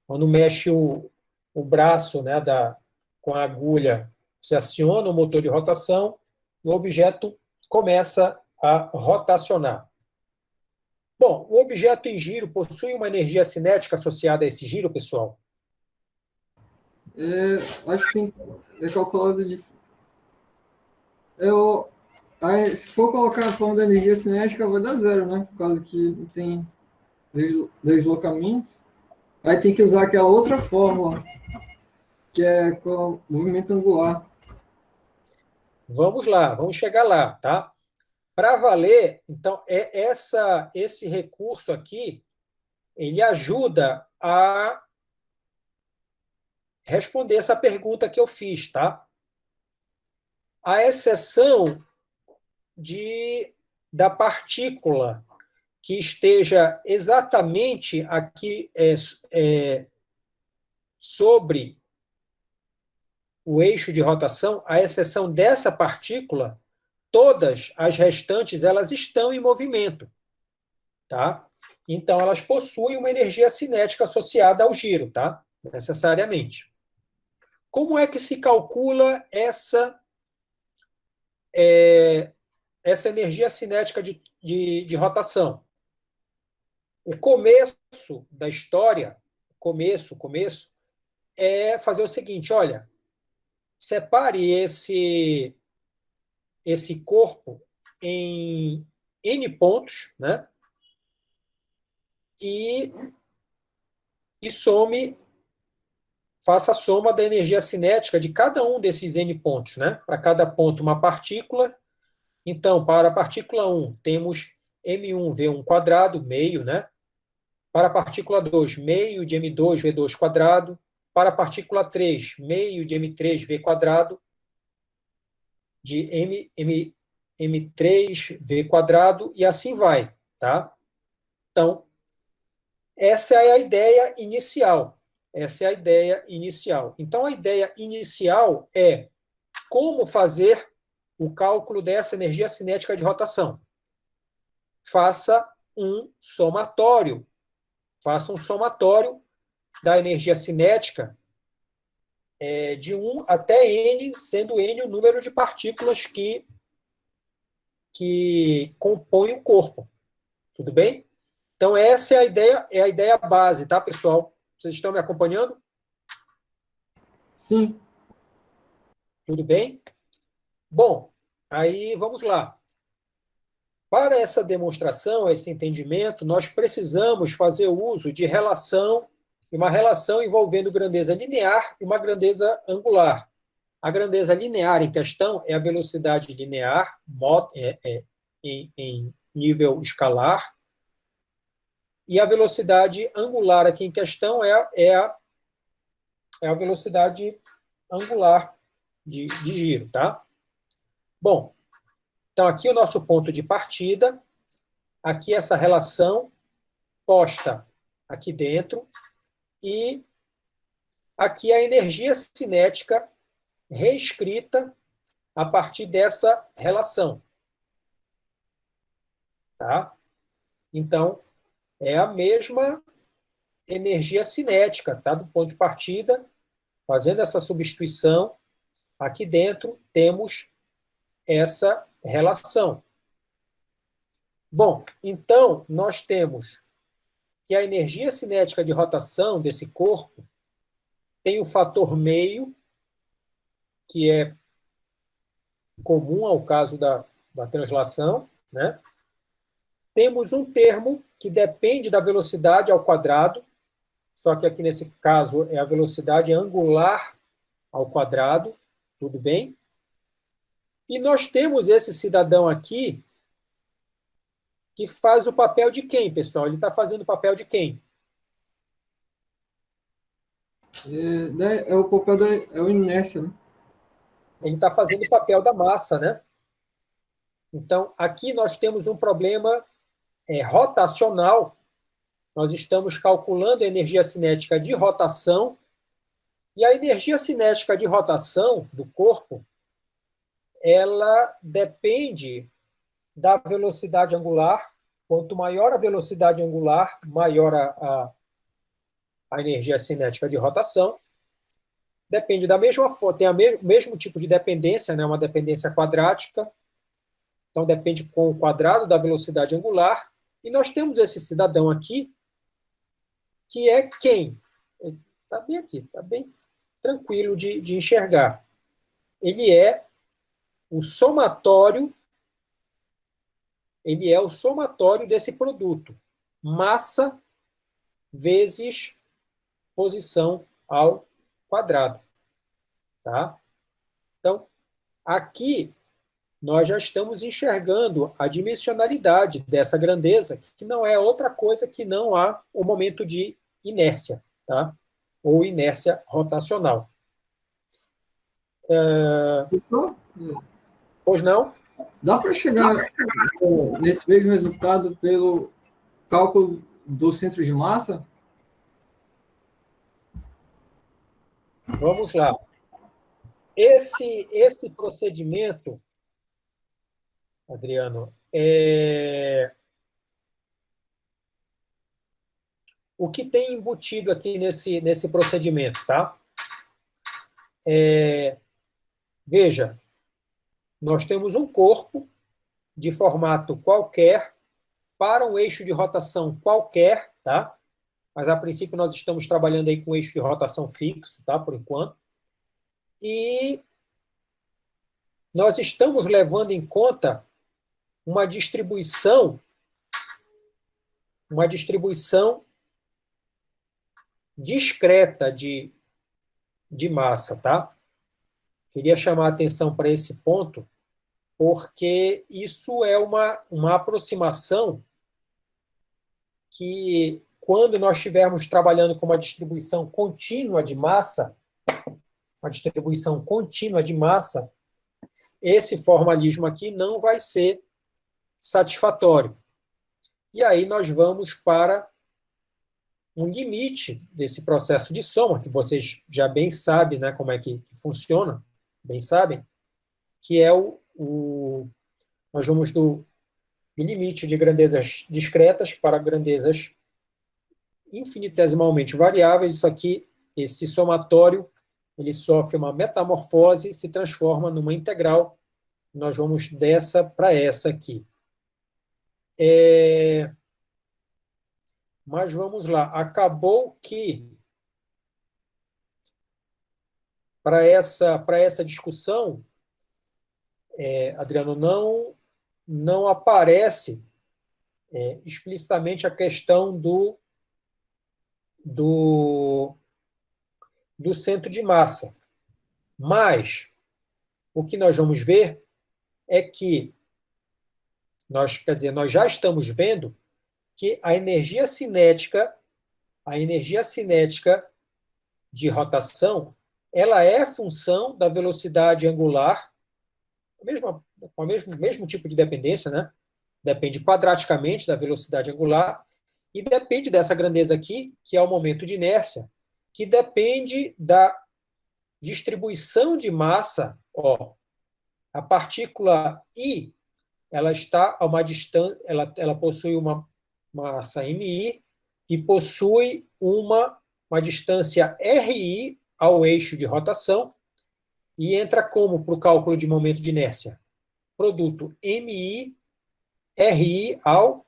Quando mexe o braço, né, com a agulha, se aciona o motor de rotação e o objeto começa a rotacionar. Bom, o objeto em giro possui uma energia cinética associada a esse giro, pessoal? Acho que tem, é calculado de... Aí, se for colocar a forma da energia cinética, vai dar zero, né? Por causa que não tem deslocamento. Aí tem que usar aquela outra fórmula, que é com o movimento angular. Vamos lá, vamos chegar lá, tá? Para valer, então, esse recurso aqui, ele ajuda a responder essa pergunta que eu fiz, tá? A exceção da partícula que esteja exatamente aqui sobre o eixo de rotação, a exceção dessa partícula, todas as restantes elas estão em movimento, tá? Então elas possuem uma energia cinética associada ao giro, tá? Necessariamente. Como é que se calcula essa energia cinética de rotação? O começo da história, começo, é fazer o seguinte, olha, separe esse corpo em N pontos, né? E faça a soma da energia cinética de cada um desses N pontos, né? Para cada ponto uma partícula. Então, para a partícula 1, temos m1v1², meio, né? Para a partícula 2, meio de m2v2². Para a partícula 3, meio de m3v², de m3v², e assim vai, tá? Então, essa é a ideia inicial. Então, a ideia inicial é como fazer o cálculo dessa energia cinética de rotação. Faça um somatório da energia cinética de 1 até N, sendo N o número de partículas que compõem o corpo. Tudo bem? Então, essa é a ideia base, tá, pessoal? Vocês estão me acompanhando? Sim. Tudo bem? Bom, aí vamos lá. Para essa demonstração, esse entendimento, nós precisamos fazer uso de uma relação envolvendo grandeza linear e uma grandeza angular. A grandeza linear em questão é a velocidade linear em nível escalar, e a velocidade angular aqui em questão é a velocidade angular de giro, tá? Bom, então aqui o nosso ponto de partida, aqui essa relação posta aqui dentro, e aqui a energia cinética reescrita a partir dessa relação. Tá? Então, é a mesma energia cinética, tá? Do ponto de partida, fazendo essa substituição, aqui dentro temos essa relação. Bom, então, nós temos que a energia cinética de rotação desse corpo tem o fator meio, que é comum ao caso da translação, né? Temos um termo que depende da velocidade ao quadrado, só que aqui nesse caso é a velocidade angular ao quadrado, tudo bem? E nós temos esse cidadão aqui, que faz o papel de quem, pessoal? Ele está fazendo o papel de quem? É o papel é o inércia, né? Ele está fazendo o papel da massa, né? Então, aqui nós temos um problema rotacional. Nós estamos calculando a energia cinética de rotação, e a energia cinética de rotação do corpo, ela depende da velocidade angular. Quanto maior a velocidade angular, maior a energia cinética de rotação. Depende da mesma forma, tem o mesmo tipo de dependência, né, uma dependência quadrática. Então, depende com o quadrado da velocidade angular. E nós temos esse cidadão aqui, que é quem? Está bem aqui, está bem tranquilo de enxergar. Ele é o somatório desse produto. Massa vezes posição ao quadrado. Tá? Então, aqui nós já estamos enxergando a dimensionalidade dessa grandeza, que não é outra coisa que não há o momento de inércia, tá? Ou inércia rotacional. Professor, Pois não? dá para chegar nesse mesmo resultado pelo cálculo do centro de massa? Vamos lá. Esse procedimento, Adriano, o que tem embutido aqui nesse procedimento, tá? Veja, nós temos um corpo de formato qualquer para um eixo de rotação qualquer, tá? Mas, a princípio, nós estamos trabalhando aí com eixo de rotação fixo, tá? Por enquanto. E nós estamos levando em conta uma distribuição discreta de massa, tá? Queria chamar a atenção para esse ponto, porque isso é uma aproximação que, quando nós estivermos trabalhando com uma distribuição contínua de massa, esse formalismo aqui não vai ser satisfatório. E aí nós vamos para um limite desse processo de soma, que vocês já bem sabem, né, como é que funciona, bem sabem, que é nós vamos do limite de grandezas discretas para grandezas infinitesimalmente variáveis. Isso aqui, esse somatório, ele sofre uma metamorfose e se transforma numa integral. Nós vamos dessa para essa aqui. Mas vamos lá. Acabou que, para essa discussão, Adriano, não aparece explicitamente a questão do centro de massa. Mas o que nós vamos ver é que nós já estamos vendo que a energia cinética de rotação, ela é função da velocidade angular, com o mesmo tipo de dependência, né? Depende quadraticamente da velocidade angular, e depende dessa grandeza aqui, que é o momento de inércia, que depende da distribuição de massa. A partícula I, ela está a uma distância, ela possui uma massa MI e possui uma distância RI ao eixo de rotação, e entra como para o cálculo de momento de inércia? Produto MI RI ao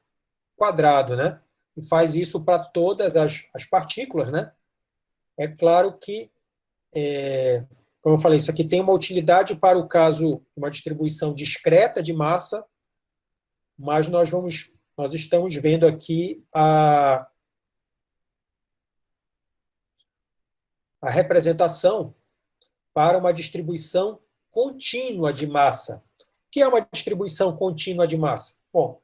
quadrado, né? E faz isso para todas as partículas, né? É claro que, como eu falei, isso aqui tem uma utilidade para o caso de uma distribuição discreta de massa, mas nós estamos vendo aqui a representação para uma distribuição contínua de massa. O que é uma distribuição contínua de massa? Bom,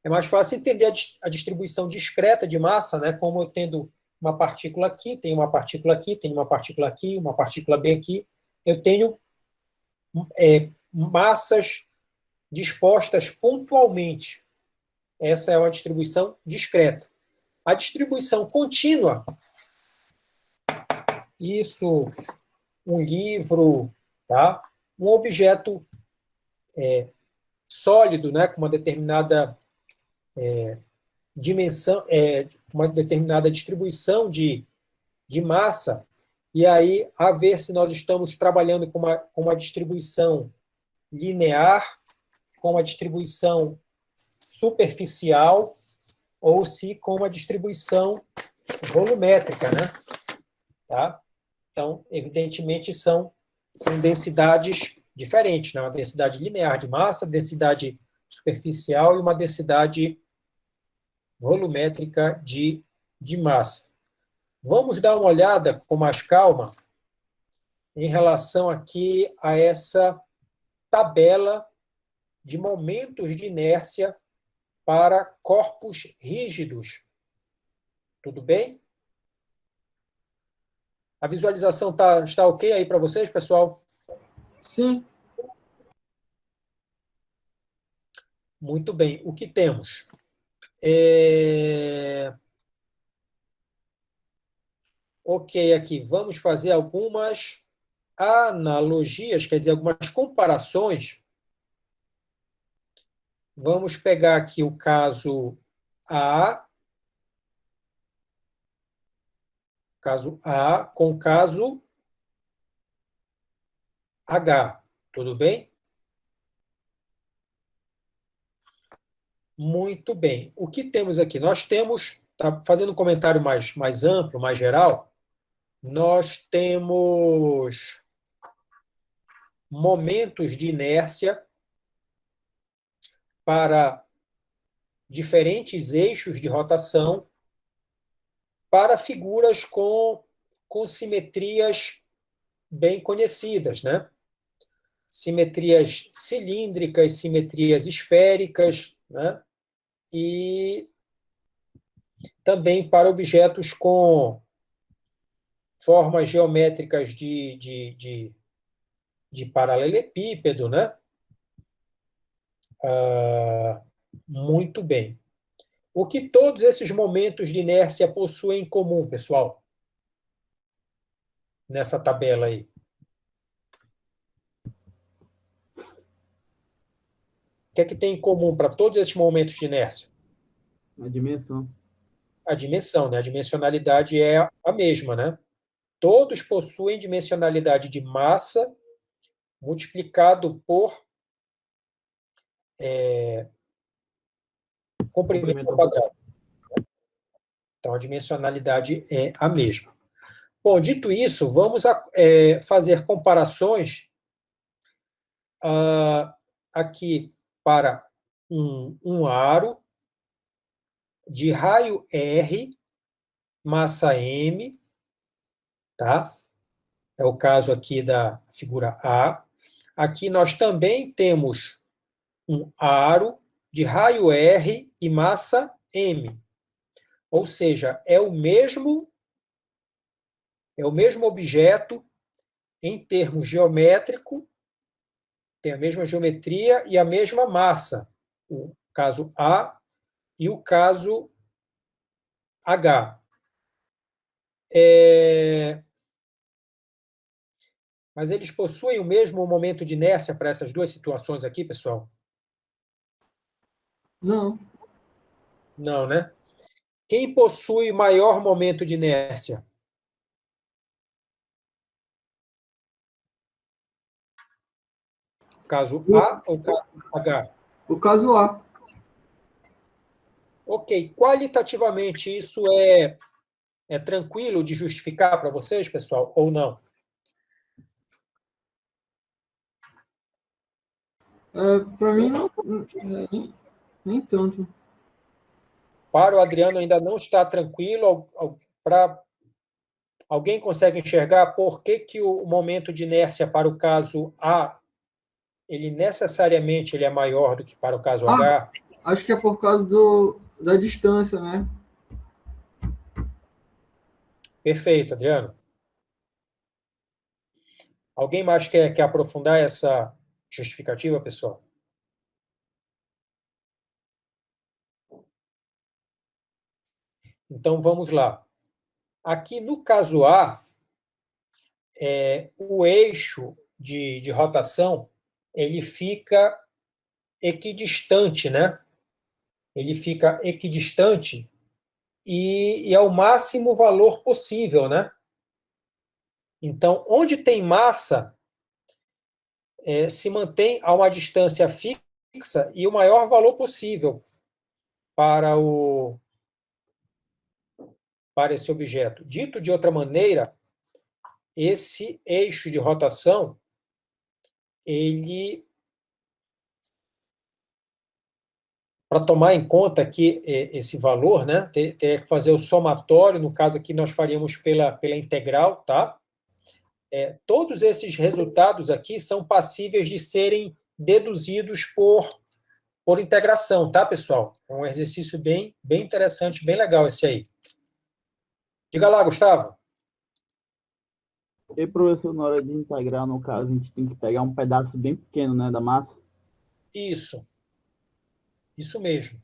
é mais fácil entender a distribuição discreta de massa, né, como eu tendo uma partícula aqui, tem uma partícula aqui, tem uma partícula aqui, uma partícula bem aqui. Eu tenho massas dispostas pontualmente. Essa é uma distribuição discreta. A distribuição contínua, isso, um livro, tá? Um objeto sólido, né, com uma determinada dimensão, uma determinada distribuição de massa, e aí a ver se nós estamos trabalhando com uma distribuição linear, com uma distribuição superficial, ou se com uma distribuição volumétrica, né? Tá? Então, evidentemente, são densidades diferentes, né? Uma densidade linear de massa, densidade superficial e uma densidade volumétrica de massa. Vamos dar uma olhada com mais calma em relação aqui a essa tabela de momentos de inércia para corpos rígidos. Tudo bem? A visualização está ok aí para vocês, pessoal? Sim. Muito bem. O que temos? Ok, aqui. Vamos fazer algumas analogias, quer dizer, algumas comparações. Vamos pegar aqui o caso A com o caso H. Tudo bem? Muito bem. O que temos aqui? Nós temos, fazendo um comentário mais amplo, mais geral, nós temos momentos de inércia para diferentes eixos de rotação para figuras com simetrias bem conhecidas, né? Simetrias cilíndricas, simetrias esféricas, né? E também para objetos com formas geométricas de paralelepípedo, né? Muito bem. O que todos esses momentos de inércia possuem em comum, pessoal? Nessa tabela aí. O que é que tem em comum para todos esses momentos de inércia? A dimensão. A dimensão, né? A dimensionalidade é a mesma, né? Todos possuem dimensionalidade de massa multiplicado por comprimento ao quadrado. Então, a dimensionalidade é a mesma. Bom, dito isso, vamos fazer comparações aqui para um aro de raio R, massa M, tá? É o caso aqui da figura A. Aqui nós também temos um aro de raio R e massa M. Ou seja, é o mesmo objeto em termos geométrico, tem a mesma geometria e a mesma massa. O caso A e o caso H. Mas eles possuem o mesmo momento de inércia para essas duas situações aqui, pessoal? Não. Não, né? Quem possui maior momento de inércia? Caso A ou caso H? O caso A. Ok. Qualitativamente, isso é tranquilo de justificar para vocês, pessoal, ou não? Para mim, não, nem tanto. Para o Adriano ainda não está tranquilo. Alguém consegue enxergar por que o momento de inércia para o caso A ele necessariamente é maior do que para o caso H? Acho que é por causa da distância, né? Perfeito, Adriano. Alguém mais quer aprofundar essa justificativa, pessoal? Então, vamos lá. Aqui, no caso A, o eixo de rotação ele fica equidistante, né? Ele fica equidistante e é o máximo valor possível, né? Então, onde tem massa, se mantém a uma distância fixa e o maior valor possível para esse objeto. Dito de outra maneira, esse eixo de rotação, ele, para tomar em conta aqui esse valor, né, teria que fazer o somatório, no caso aqui nós faríamos pela integral, tá? Todos esses resultados aqui são passíveis de serem deduzidos por integração, tá, pessoal? É um exercício bem interessante, bem legal esse aí. Diga lá, Gustavo. E, professor, na hora de integrar, no caso, a gente tem que pegar um pedaço bem pequeno, né, da massa? Isso mesmo.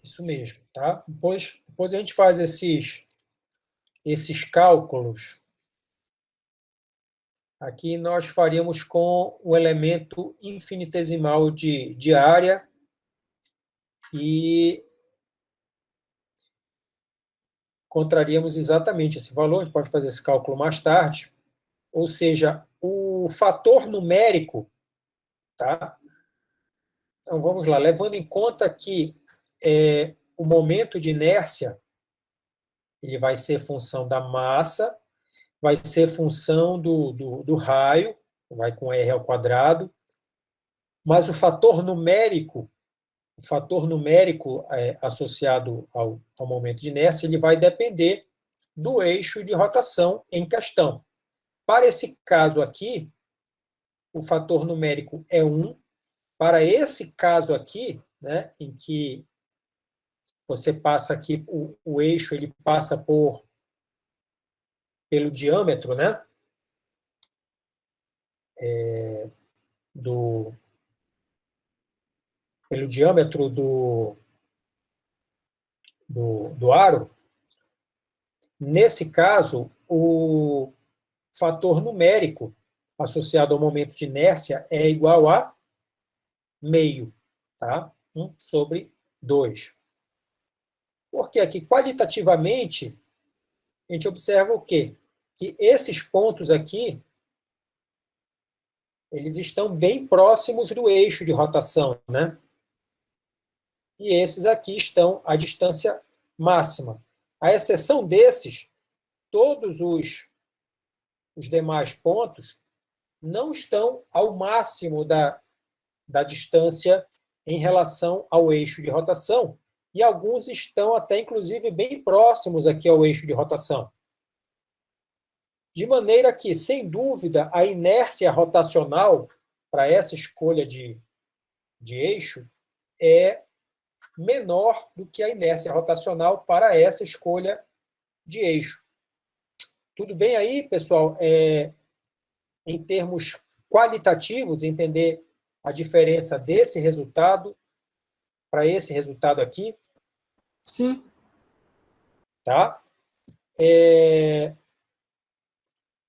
Isso mesmo, tá? Depois a gente faz esses cálculos. Aqui nós faríamos com o elemento infinitesimal de área e encontraríamos exatamente esse valor. A gente pode fazer esse cálculo mais tarde. Ou seja, o fator numérico, tá? Então, vamos lá. Levando em conta que o momento de inércia ele vai ser função da massa, vai ser função do raio, vai com r ao quadrado, mas o fator numérico associado ao momento de inércia, ele vai depender do eixo de rotação em questão. Para esse caso aqui, o fator numérico é 1. Para esse caso aqui, né, em que você passa aqui, o eixo ele passa pelo diâmetro, né, pelo diâmetro do aro. Nesse caso, o fator numérico associado ao momento de inércia é igual a meio, tá? 1/2. Porque aqui, qualitativamente, a gente observa o quê? Que esses pontos aqui, eles estão bem próximos do eixo de rotação, né? E esses aqui estão à distância máxima. À exceção desses, todos os demais pontos não estão ao máximo da distância em relação ao eixo de rotação, e alguns estão até, inclusive, bem próximos aqui ao eixo de rotação. De maneira que, sem dúvida, a inércia rotacional para essa escolha de eixo é menor do que a inércia rotacional para essa escolha de eixo. Tudo bem aí, pessoal? Em termos qualitativos, entender a diferença desse resultado para esse resultado aqui? Sim. Tá?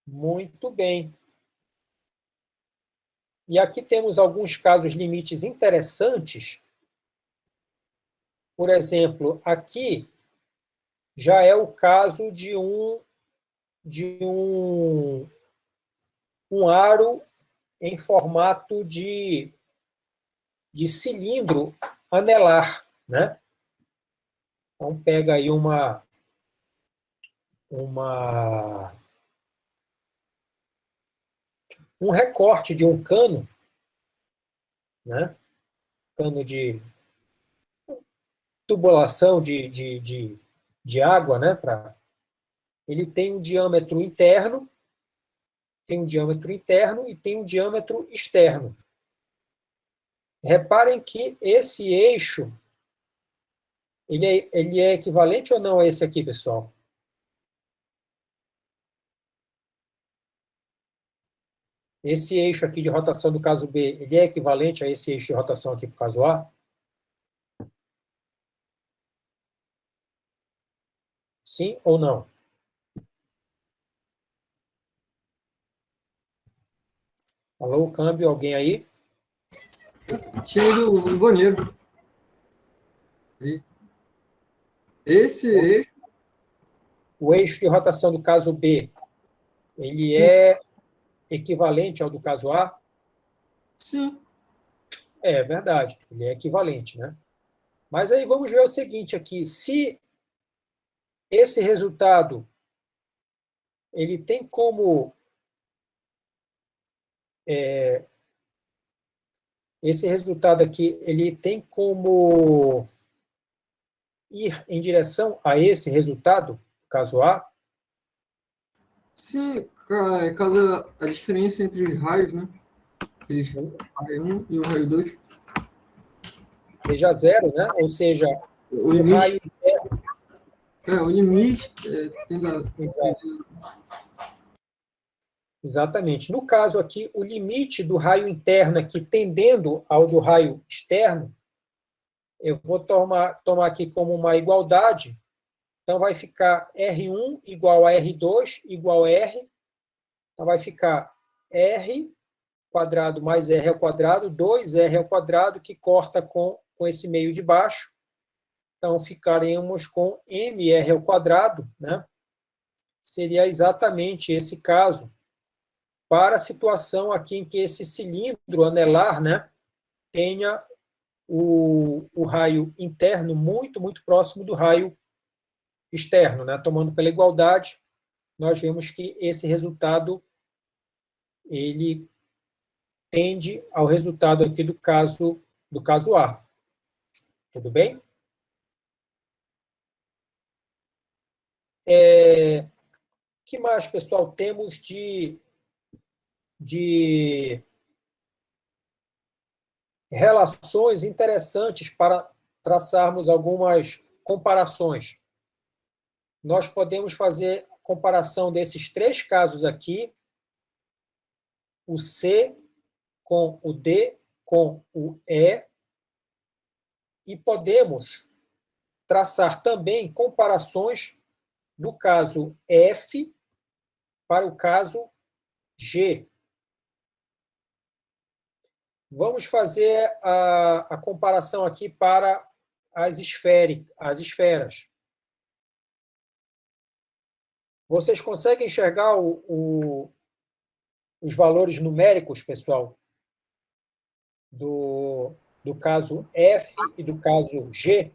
Muito bem. E aqui temos alguns casos limites interessantes. Por exemplo, aqui já é o caso de um aro em formato de cilindro anelar, né? Então, pega aí um recorte de um cano, né? Cano de tubulação de água, né? Ele tem um diâmetro interno, e tem um diâmetro externo. Reparem que esse eixo, ele é equivalente ou não a esse aqui, pessoal? Esse eixo aqui de rotação do caso B, ele é equivalente a esse eixo de rotação aqui para o caso A? Sim ou não? Alô, câmbio, alguém aí? Tinha ido no banheiro. Esse eixo. O eixo de rotação do caso B, ele é equivalente ao do caso A? Sim. É verdade, ele é equivalente, né? Mas aí vamos ver o seguinte aqui, se esse resultado ele tem como esse resultado aqui, ele tem como ir em direção a esse resultado, caso A? Sim, caso a diferença entre os raios, né? O raio 1 e o raio 2. Seja zero, né? Ou seja, O o limite, raio... o limite tende a... Exato. Exatamente. No caso aqui, o limite do raio interno aqui tendendo ao do raio externo, eu vou tomar aqui como uma igualdade. Então, vai ficar R1 igual a R2 igual a R. Então, vai ficar R quadrado mais R ao quadrado, 2R ao quadrado, que corta com esse meio de baixo. Então, ficaremos com MR ao quadrado, né? Seria exatamente esse caso, para a situação aqui em que esse cilindro anelar, né, tenha o raio interno muito, muito próximo do raio externo, né? Tomando pela igualdade, nós vemos que esse resultado ele tende ao resultado aqui do caso A. Tudo bem? Que mais, pessoal, temos de relações interessantes para traçarmos algumas comparações? Nós podemos fazer comparação desses três casos aqui, o C com o D com o E podemos traçar também comparações do caso F para o caso G. Vamos fazer a comparação aqui para as esferas. Vocês conseguem enxergar os valores numéricos, pessoal, do caso F e do caso G?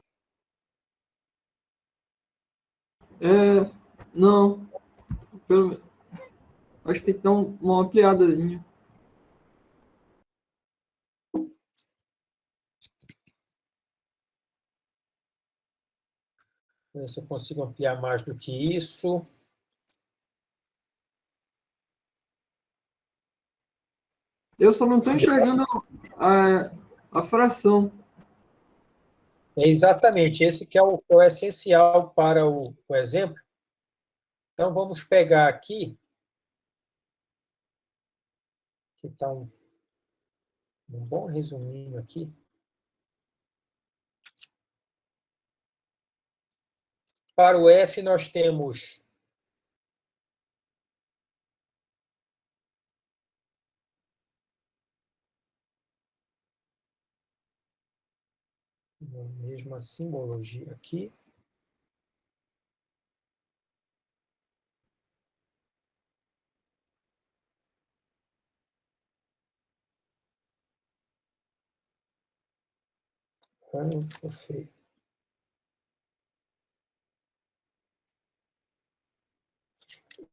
Não. Acho que tem que dar uma ampliadazinha. Ver se eu consigo ampliar mais do que isso. Eu só não estou enxergando a fração. É exatamente, esse que é o essencial para o exemplo. Então, vamos pegar aqui, que está um bom resuminho aqui. Para o F, nós temos a mesma simbologia aqui. Ficou feio.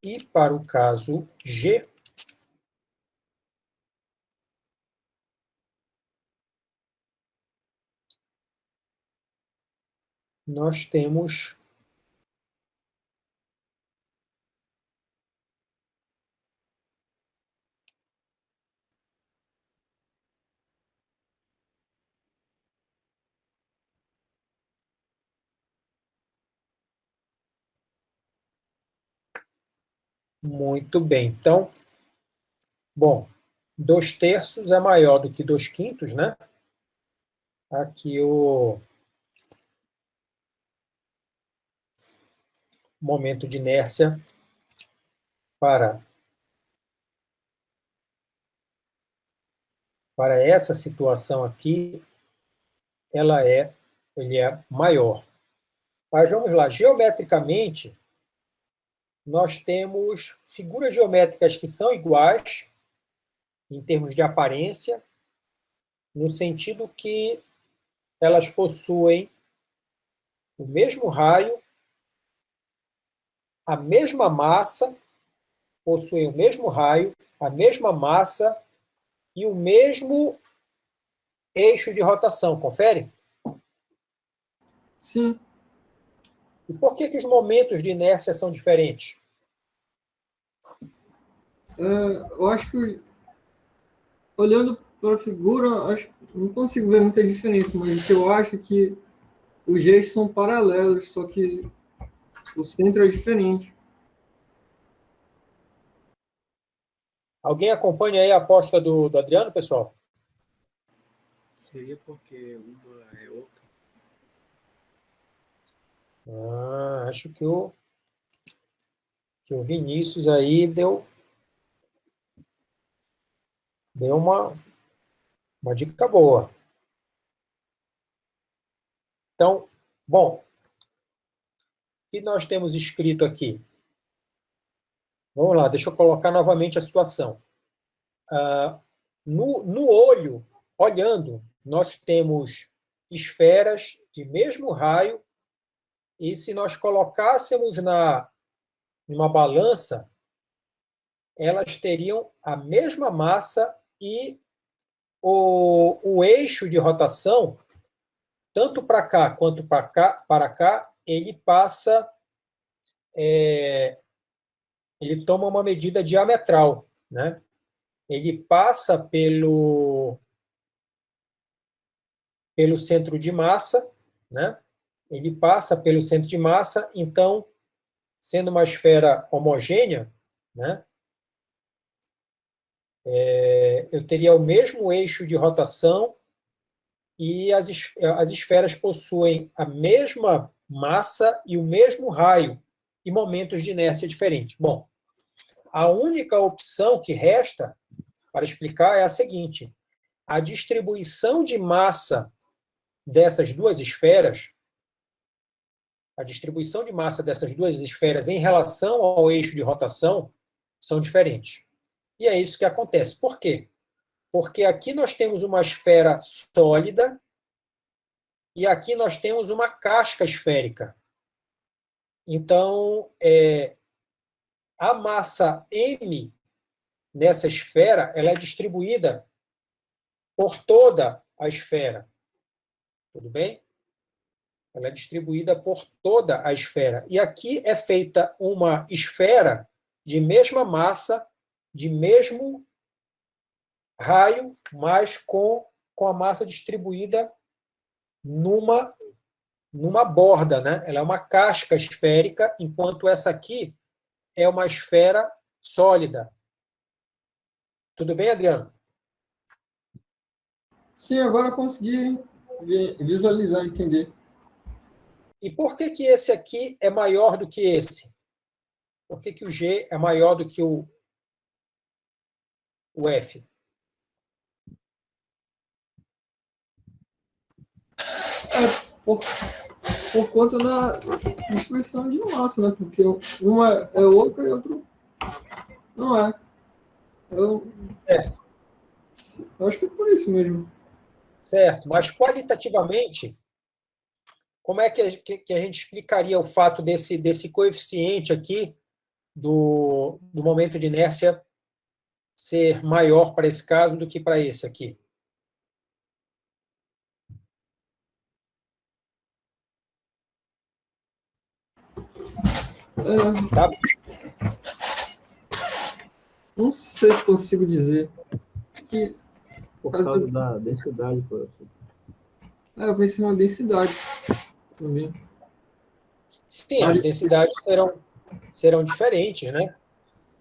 E para o caso G, nós temos muito bem. Então, bom, 2/3 é maior do que 2/5, né? Aqui o momento de inércia para essa situação aqui, ele é maior. Mas vamos lá, geometricamente, nós temos figuras geométricas que são iguais, em termos de aparência, no sentido que elas possuem o mesmo raio, a mesma massa possuem o mesmo raio, a mesma massa e o mesmo eixo de rotação. Confere? Sim. E por que os momentos de inércia são diferentes? Eu acho que, olhando para a figura, não consigo ver muita diferença, mas o que eu acho é que os eixos são paralelos, só que o centro é diferente. Alguém acompanha aí a aposta do Adriano, pessoal? Seria porque uma é oca. Acho que o Vinícius aí deu uma dica boa. Então, bom, o que nós temos escrito aqui? Vamos lá, deixa eu colocar novamente a situação. No olho, olhando, nós temos esferas de mesmo raio, e se nós colocássemos numa balança, elas teriam a mesma massa e o eixo de rotação, tanto para cá quanto para cá, ele passa, ele toma uma medida diametral, né? Ele passa pelo centro de massa, né? Ele passa pelo centro de massa, então, sendo uma esfera homogênea, né? Eu teria o mesmo eixo de rotação e as esferas possuem a mesma massa e o mesmo raio e momentos de inércia diferentes. Bom, a única opção que resta para explicar é a seguinte: a distribuição de massa dessas duas esferas, em relação ao eixo de rotação são diferentes. E é isso que acontece. Por quê? Porque aqui nós temos uma esfera sólida e aqui nós temos uma casca esférica. Então, a massa M nessa esfera, ela é distribuída por toda a esfera. Tudo bem? Ela é distribuída por toda a esfera. E aqui é feita uma esfera de mesma massa, de mesmo raio, mas com a massa distribuída numa borda, né? Ela é uma casca esférica, enquanto essa aqui é uma esfera sólida. Tudo bem, Adriano? Sim, agora eu consegui visualizar, entender. E por que esse aqui é maior do que esse? Por que o G é maior do que o F? Por conta da distribuição de massa, né? Porque uma é oca e outra não é. Eu acho que é por isso mesmo. Certo, mas qualitativamente, como é que a gente explicaria o fato desse coeficiente aqui do momento de inércia ser maior para esse caso do que para esse aqui? Tá? Não sei se consigo dizer. Que, Por causa da densidade, professor. eu pensei na densidade também. Sim, as densidades serão diferentes, né?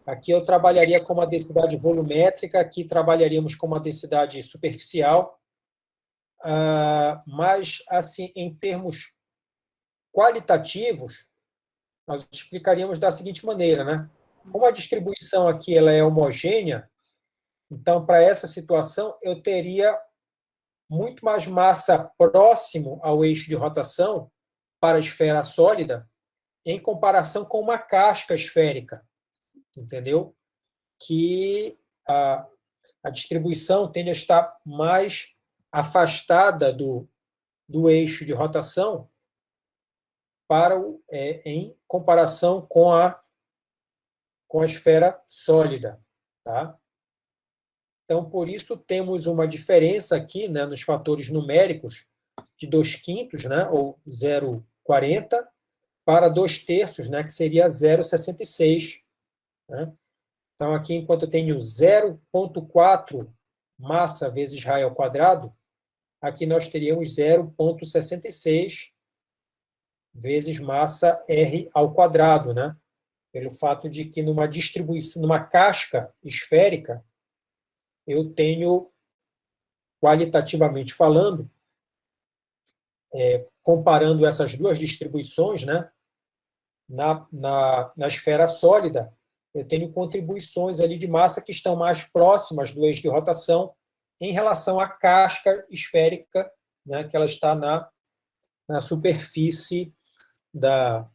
Aqui eu trabalharia com uma densidade volumétrica, aqui trabalharíamos com uma densidade superficial, mas, assim, em termos qualitativos, nós explicaríamos da seguinte maneira, né? Como a distribuição aqui ela é homogênea, então, para essa situação, eu teria muito mais massa próximo ao eixo de rotação para a esfera sólida, em comparação com uma casca esférica, entendeu? Que a distribuição tende a estar mais afastada do eixo de rotação em comparação com com a esfera sólida. Tá? Então, por isso, temos uma diferença aqui, né, nos fatores numéricos de 2/5, né, ou 0,40, para 2/3, né, que seria 0,66. Né? Então, aqui, enquanto eu tenho 0,4 massa vezes raio ao quadrado, aqui nós teríamos 0,66 vezes massa R ao quadrado, né? Pelo fato de que numa distribuição, numa casca esférica, eu tenho, qualitativamente falando, comparando essas duas distribuições, né? Na esfera sólida, eu tenho contribuições ali de massa que estão mais próximas do eixo de rotação em relação à casca esférica, né, que ela está na superfície da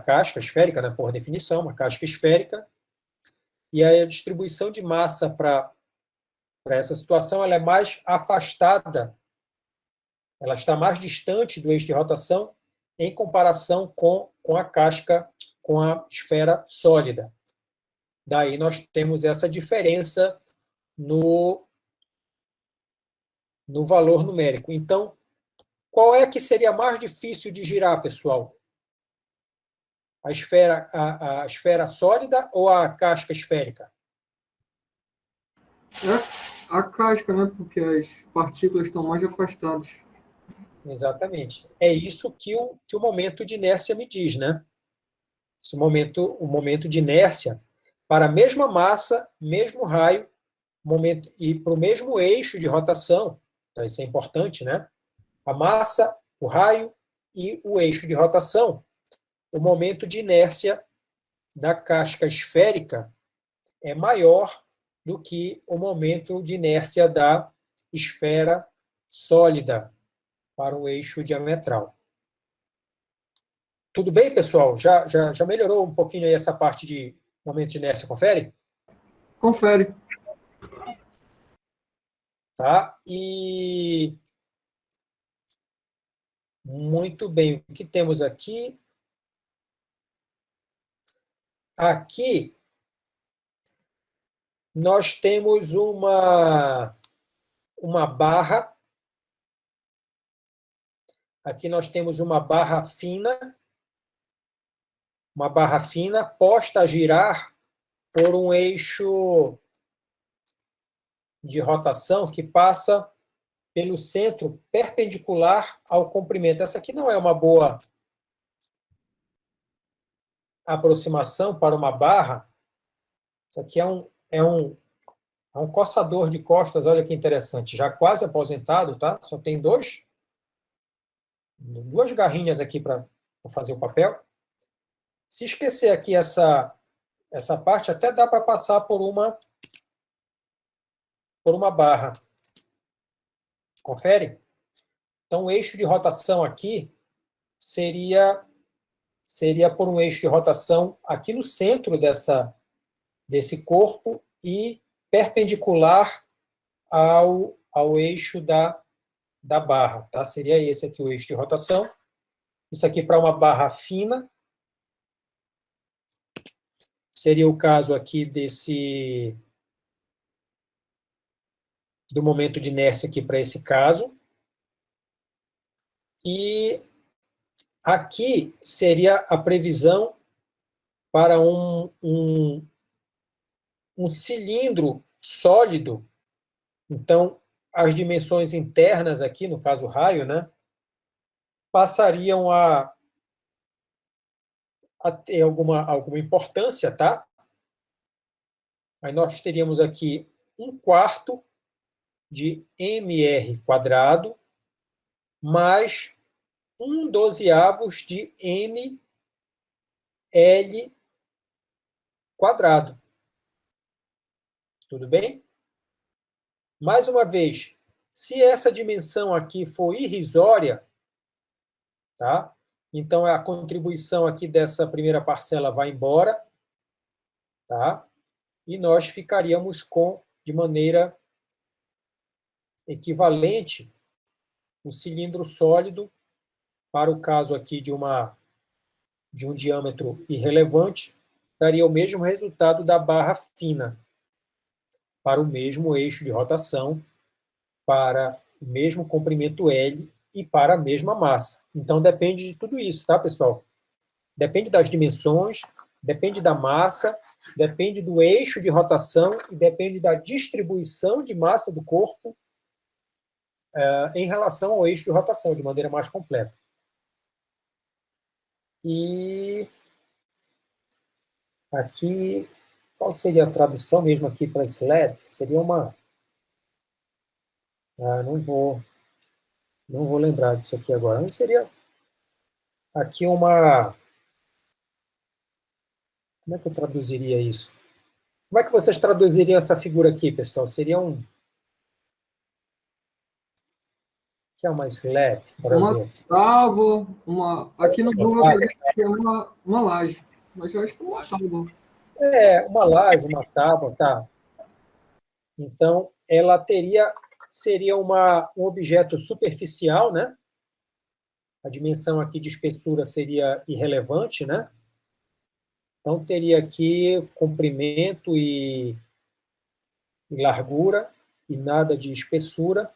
casca esférica, né, por definição, uma casca esférica. E aí a distribuição de massa para essa situação ela é mais afastada, ela está mais distante do eixo de rotação em comparação com a casca, com a esfera sólida. Daí nós temos essa diferença no valor numérico. Então, qual é que seria mais difícil de girar, pessoal? A esfera sólida ou a casca esférica? A casca, né? Porque as partículas estão mais afastadas. Exatamente. É isso que o momento de inércia me diz, né? O momento de inércia para a mesma massa, mesmo raio, e para o mesmo eixo de rotação. Então, isso é importante, né? A massa, o raio e o eixo de rotação. O momento de inércia da casca esférica é maior do que o momento de inércia da esfera sólida para o eixo diametral. Tudo bem, pessoal? Já melhorou um pouquinho aí essa parte de momento de inércia, confere? Confere. Tá? E muito bem. O que temos aqui? Aqui nós temos uma barra. Aqui nós temos uma barra fina posta a girar por um eixo de rotação que passa pelo centro perpendicular ao comprimento. Essa aqui não é uma boa aproximação para uma barra. Isso aqui é um coçador de costas, olha que interessante, já quase aposentado, tá? Só tem duas garrinhas aqui para fazer o papel. Se esquecer aqui essa parte, até dá para passar por uma barra. Confere? Então, o eixo de rotação aqui seria por um eixo de rotação aqui no centro desse corpo e perpendicular ao eixo da barra. Tá? Seria esse aqui o eixo de rotação. Isso aqui para uma barra fina. Seria o caso aqui do momento de inércia aqui para esse caso. E aqui seria a previsão para um cilindro sólido. Então, as dimensões internas aqui, no caso raio, né, passariam a ter alguma importância, tá? Aí nós teríamos aqui 1/4 de mr² mais 1/12 de ml². Tudo bem? Mais uma vez, se essa dimensão aqui for irrisória, tá? Então a contribuição aqui dessa primeira parcela vai embora, tá? E nós ficaríamos de maneira equivalente, um cilindro sólido, para o caso aqui de um diâmetro irrelevante, daria o mesmo resultado da barra fina, para o mesmo eixo de rotação, para o mesmo comprimento L e para a mesma massa. Então, depende de tudo isso, tá, pessoal? Depende das dimensões, depende da massa, depende do eixo de rotação e depende da distribuição de massa do corpo em relação ao eixo de rotação, de maneira mais completa. E aqui, qual seria a tradução mesmo aqui para slab? Seria uma... não vou lembrar disso aqui agora. Mas seria aqui uma... Como é que eu traduziria isso? Como é que vocês traduziriam essa figura aqui, pessoal? Seria um... O que é uma slab? Uma tábua, aqui no Google vai dizer que é uma laje, mas eu acho que é uma tábua. Uma laje, uma tábua, tá. Então, ela seria um objeto superficial, né? A dimensão aqui de espessura seria irrelevante, né? Então, teria aqui comprimento e largura e nada de espessura.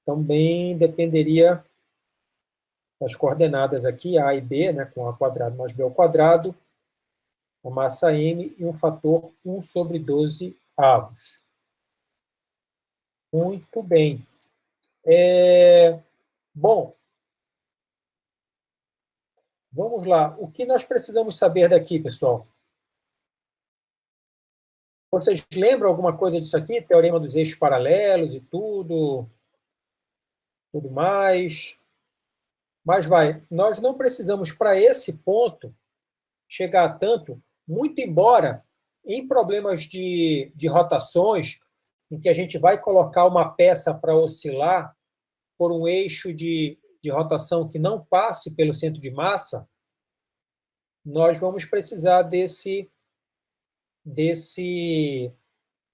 Também dependeria das coordenadas aqui, A e B, né, com A quadrado mais B ao quadrado, a massa M e um fator 1 sobre 12 avos. Muito bem. Bom, vamos lá. O que nós precisamos saber daqui, pessoal? Vocês lembram alguma coisa disso aqui? Teorema dos eixos paralelos e tudo mais. Mas nós não precisamos, para esse ponto, chegar a tanto, muito embora em problemas de rotações, em que a gente vai colocar uma peça para oscilar por um eixo de rotação que não passe pelo centro de massa, nós vamos precisar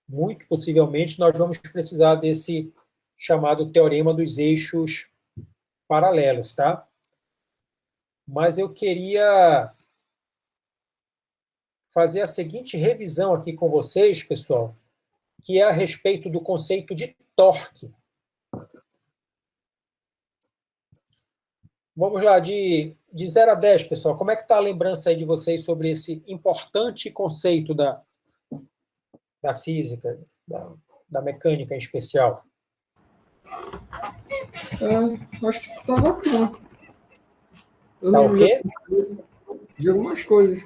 muito possivelmente, nós vamos precisar desse chamado teorema dos eixos paralelos, tá? Mas eu queria fazer a seguinte revisão aqui com vocês, pessoal, que é a respeito do conceito de torque. Vamos lá, de 0 a 10, pessoal, como é que está a lembrança aí de vocês sobre esse importante conceito da física, da mecânica em especial? Acho que está bacana. Eu Tá lembro o quê? de algumas coisas.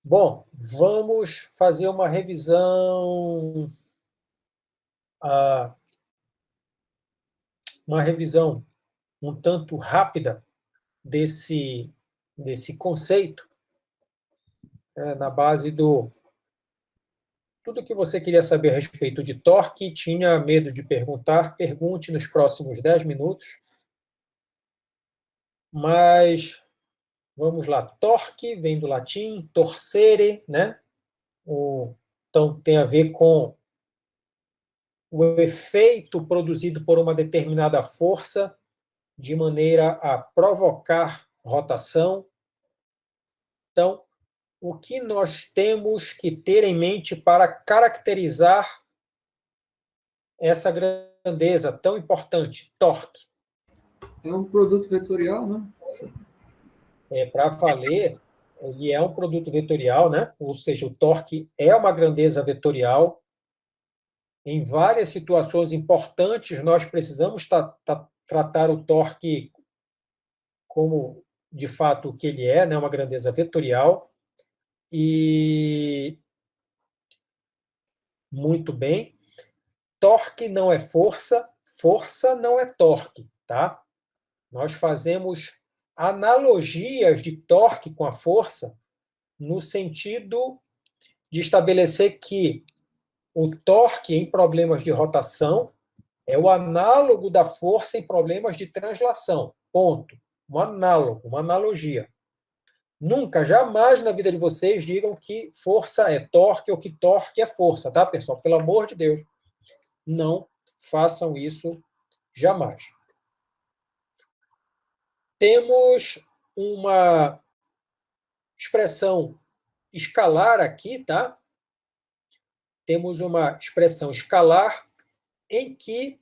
Bom, vamos fazer uma revisão um tanto rápida desse conceito, na base do... Tudo que você queria saber a respeito de torque, tinha medo de perguntar, pergunte nos próximos 10 minutos. Mas, vamos lá, torque vem do latim, torcere, né? Então, tem a ver com o efeito produzido por uma determinada força de maneira a provocar rotação. Então, o que nós temos que ter em mente para caracterizar essa grandeza tão importante? Torque. É um produto vetorial, né? Para valer, ele é um produto vetorial, né? Ou seja, o torque é uma grandeza vetorial. Em várias situações importantes, nós precisamos tratar o torque como, de fato, o que ele é, né? Uma grandeza vetorial. E muito bem. Torque não é força, força não é torque, tá? Nós fazemos analogias de torque com a força no sentido de estabelecer que o torque em problemas de rotação é o análogo da força em problemas de translação. Ponto. Um análogo, uma analogia. Nunca, jamais na vida de vocês digam que força é torque ou que torque é força, tá, pessoal? Pelo amor de Deus. Não façam isso jamais. Temos uma expressão escalar aqui, tá? Temos uma expressão escalar em que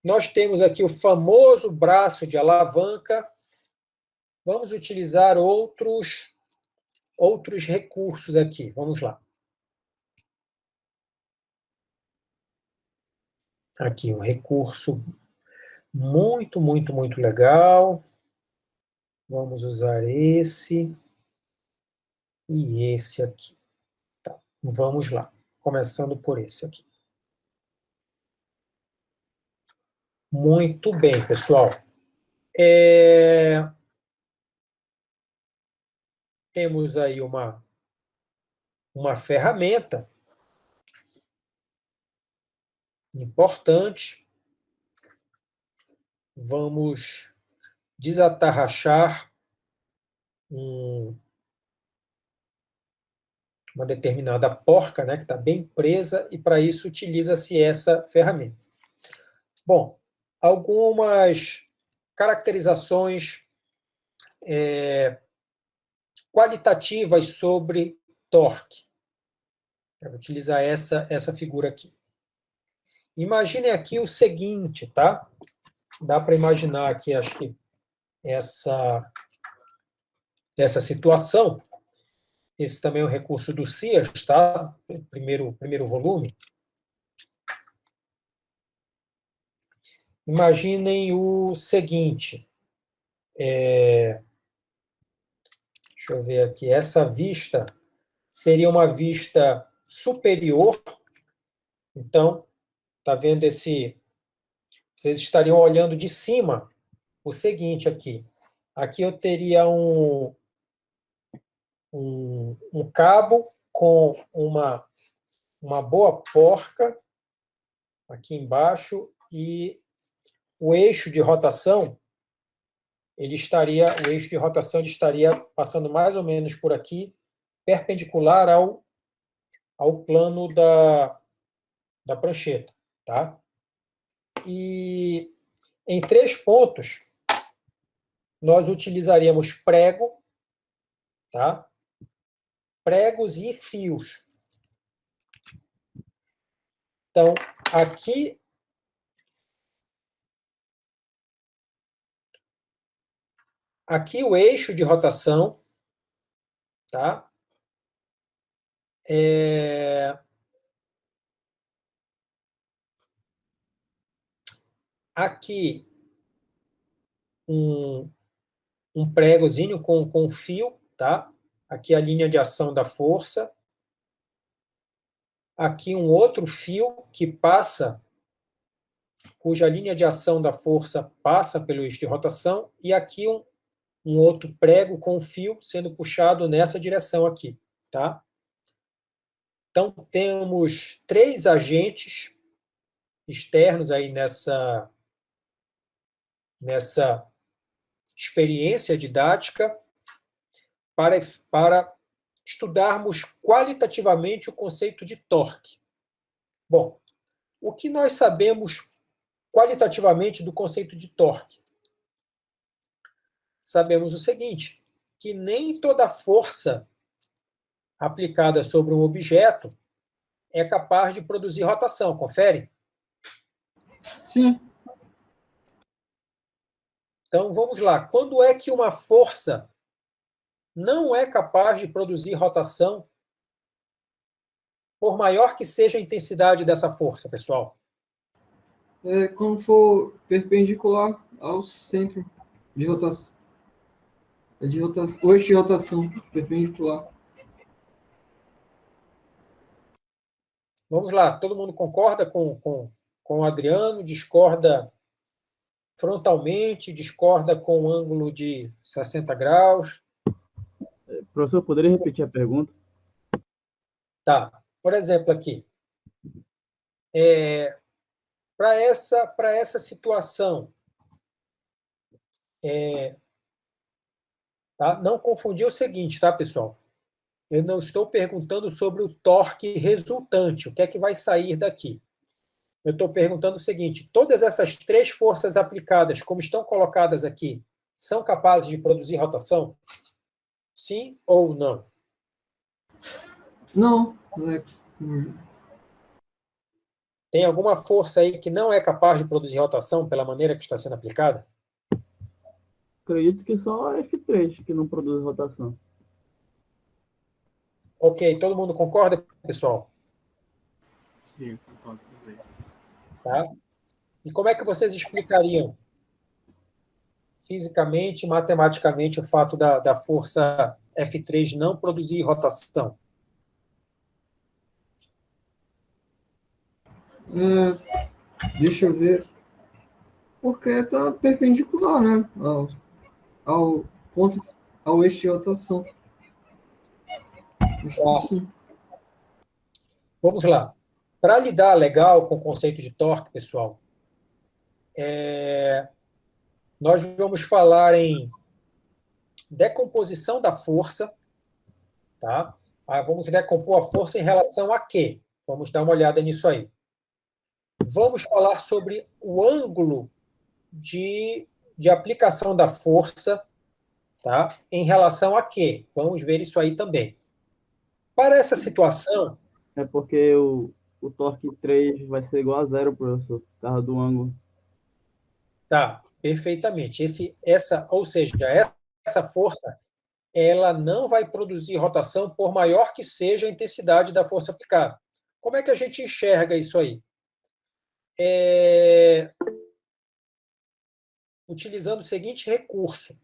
nós temos aqui o famoso braço de alavanca. Vamos utilizar outros recursos aqui. Vamos lá. Aqui um recurso muito, muito, muito legal. Vamos usar esse e esse aqui. Tá, vamos lá. Começando por esse aqui. Muito bem, pessoal. Temos aí uma ferramenta importante. Vamos desatarrachar uma determinada porca, né, que está bem presa, e para isso utiliza-se essa ferramenta. Bom, algumas caracterizações qualitativas sobre torque. Eu vou utilizar essa figura aqui. Imaginem aqui o seguinte, tá? Dá para imaginar aqui, acho que essa situação. Esse também é um recurso do Sears, tá? Primeiro volume. Imaginem o seguinte. Deixa eu ver aqui. Essa vista seria uma vista superior. Então, tá vendo esse... Vocês estariam olhando de cima o seguinte aqui. Aqui eu teria um cabo com uma boa porca aqui embaixo e o eixo de rotação ele estaria passando mais ou menos por aqui, perpendicular ao plano da prancheta, tá? E em 3 pontos nós utilizaríamos prego, tá? Pregos e fios. Então, aqui o eixo de rotação, tá? Aqui um pregozinho com fio, tá? Aqui a linha de ação da força. Aqui um outro fio que passa, cuja linha de ação da força passa pelo eixo de rotação, e aqui um outro prego com fio sendo puxado nessa direção aqui, tá? Então, temos 3 agentes externos aí nessa experiência didática para estudarmos qualitativamente o conceito de torque. Bom, o que nós sabemos qualitativamente do conceito de torque? Sabemos o seguinte, que nem toda força aplicada sobre um objeto é capaz de produzir rotação. Confere? Sim. Então, vamos lá. Quando é que uma força não é capaz de produzir rotação, por maior que seja a intensidade dessa força, pessoal? Quando for perpendicular ao centro de rotação. O eixo de rotação perpendicular. Vamos lá. Todo mundo concorda com o Adriano? Discorda frontalmente? Discorda com um ângulo de 60 graus? Professor, poderia repetir a pergunta? Tá. Por exemplo, aqui. Para essa situação, tá? Não confundir o seguinte, tá, pessoal? Eu não estou perguntando sobre o torque resultante, o que é que vai sair daqui. Eu estou perguntando o seguinte, todas essas 3 forças aplicadas, como estão colocadas aqui são capazes de produzir rotação? Sim ou não? Não, Tem alguma força aí que não é capaz de produzir rotação pela maneira que está sendo aplicada? Acredito que só a F3 que não produz rotação. Ok, todo mundo concorda, pessoal? Sim, concordo também. Tá? E como é que vocês explicariam fisicamente, matematicamente, o fato da força F3 não produzir rotação? deixa eu ver. Porque está perpendicular, né? Ao ponto, ao eixo de rotação. Acho que sim. Vamos lá. Para lidar legal com o conceito de torque, pessoal, nós vamos falar em decomposição da força, tá? Vamos decompor a força em relação a quê? Vamos dar uma olhada nisso aí. Vamos falar sobre o ângulo de aplicação da força, tá? Em relação a quê? Vamos ver isso aí também. Para essa situação, É porque o torque 3 vai ser igual a zero, professor, por causa do ângulo. tá, perfeitamente. Ou seja, essa força, ela não vai produzir rotação por maior que seja a intensidade da força aplicada. Como é que a gente enxerga isso aí? Utilizando o seguinte recurso: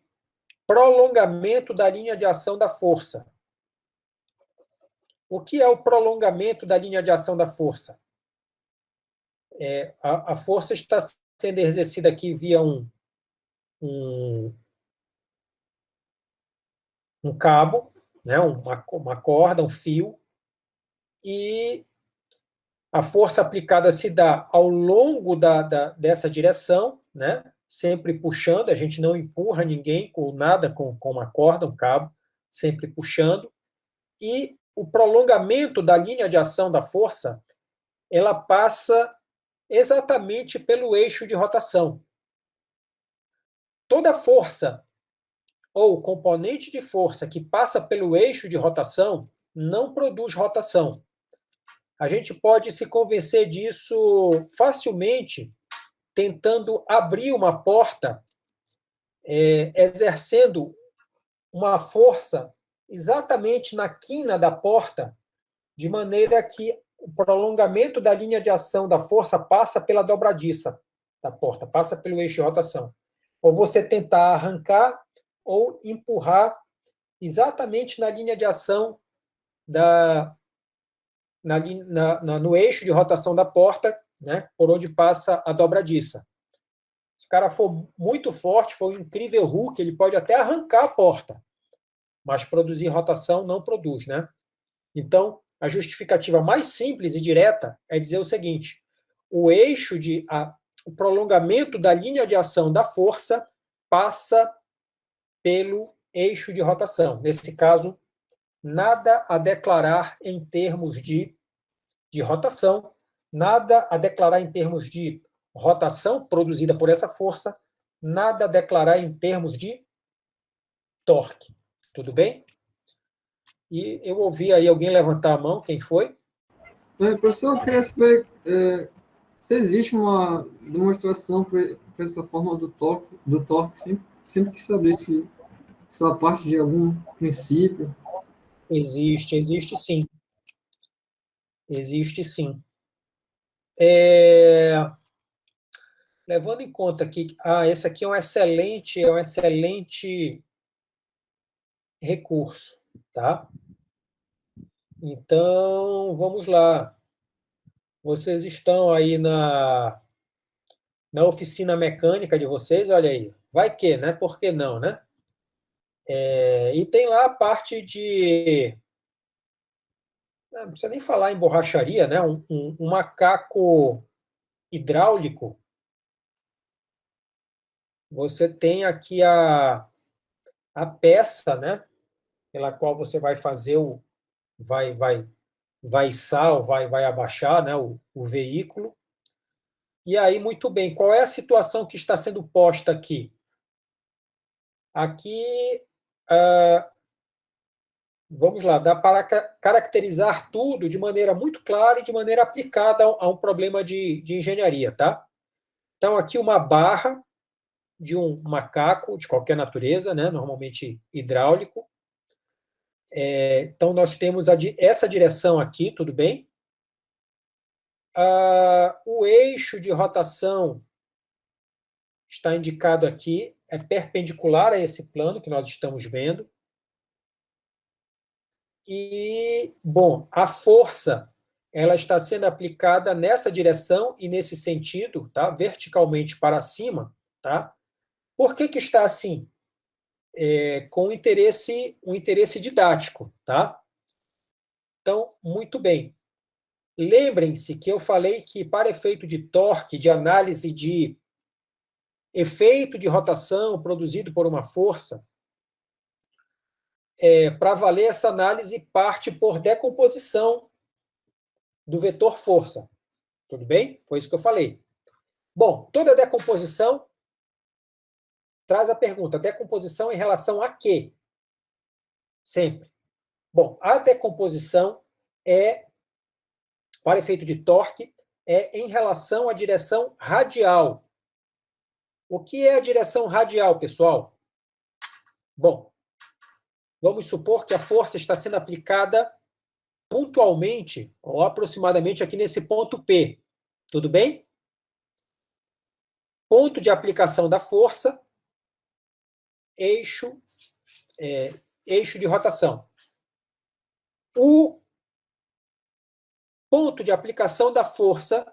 prolongamento da linha de ação da força. O que é o prolongamento da linha de ação da força? A força está sendo exercida aqui via um cabo, né, uma corda, um fio, e a força aplicada se dá ao longo dessa direção, né, sempre puxando, a gente não empurra ninguém com nada, com uma corda, um cabo, sempre puxando, e o prolongamento da linha de ação da força, ela passa exatamente pelo eixo de rotação. Toda força ou componente de força que passa pelo eixo de rotação não produz rotação. A gente pode se convencer disso facilmente tentando abrir uma porta, exercendo uma força exatamente na quina da porta, de maneira que o prolongamento da linha de ação da força passa pela dobradiça da porta, passa pelo eixo de rotação. Ou você tentar arrancar ou empurrar exatamente na linha de ação no eixo de rotação da porta, né, por onde passa a dobradiça. Se o cara for muito forte, for um incrível Hulk, ele pode até arrancar a porta, mas produzir rotação não produz, né? Então, a justificativa mais simples e direta é dizer o seguinte: o prolongamento da linha de ação da força passa pelo eixo de rotação. Nesse caso, nada a declarar em termos de rotação, nada a declarar em termos de rotação produzida por essa força, nada a declarar em termos de torque. Tudo bem? E eu ouvi aí alguém levantar a mão, quem foi? Professor, eu queria saber se existe uma demonstração para essa forma do torque, sempre quis saber se ela parte de algum princípio. Existe sim. Existe sim. Levando em conta que esse aqui é um excelente recurso, tá? Então, vamos lá. Vocês estão aí na oficina mecânica de vocês, olha aí. Vai que, né? Por que não, né? E tem lá a parte de... Não precisa nem falar em borracharia, né? Um macaco hidráulico. Você tem aqui a peça, né? Pela qual você vai fazer vai içar ou vai abaixar, né, o veículo. E aí, muito bem, qual é a situação que está sendo posta aqui? Aqui, vamos lá, dá para caracterizar tudo de maneira muito clara e de maneira aplicada a um problema de engenharia, tá? Então, aqui uma barra de um macaco de qualquer natureza, né? Normalmente hidráulico. Então, nós temos essa direção aqui, tudo bem? O eixo de rotação está indicado aqui, é perpendicular a esse plano que nós estamos vendo. E, bom, a força ela está sendo aplicada nessa direção e nesse sentido, tá? Verticalmente para cima. Tá? Por que está assim? Com um interesse didático. Tá? Então, muito bem. Lembrem-se que eu falei que, para efeito de torque, de análise de efeito de rotação produzido por uma força, para valer essa análise, parte por decomposição do vetor força. Tudo bem? Foi isso que eu falei. Bom, toda decomposição traz a pergunta: decomposição em relação a quê? Sempre. Bom, a decomposição para efeito de torque, em relação à direção radial. O que é a direção radial, pessoal? Bom, vamos supor que a força está sendo aplicada pontualmente, ou aproximadamente aqui nesse ponto P. Tudo bem? Ponto de aplicação da força, eixo de rotação. O ponto de aplicação da força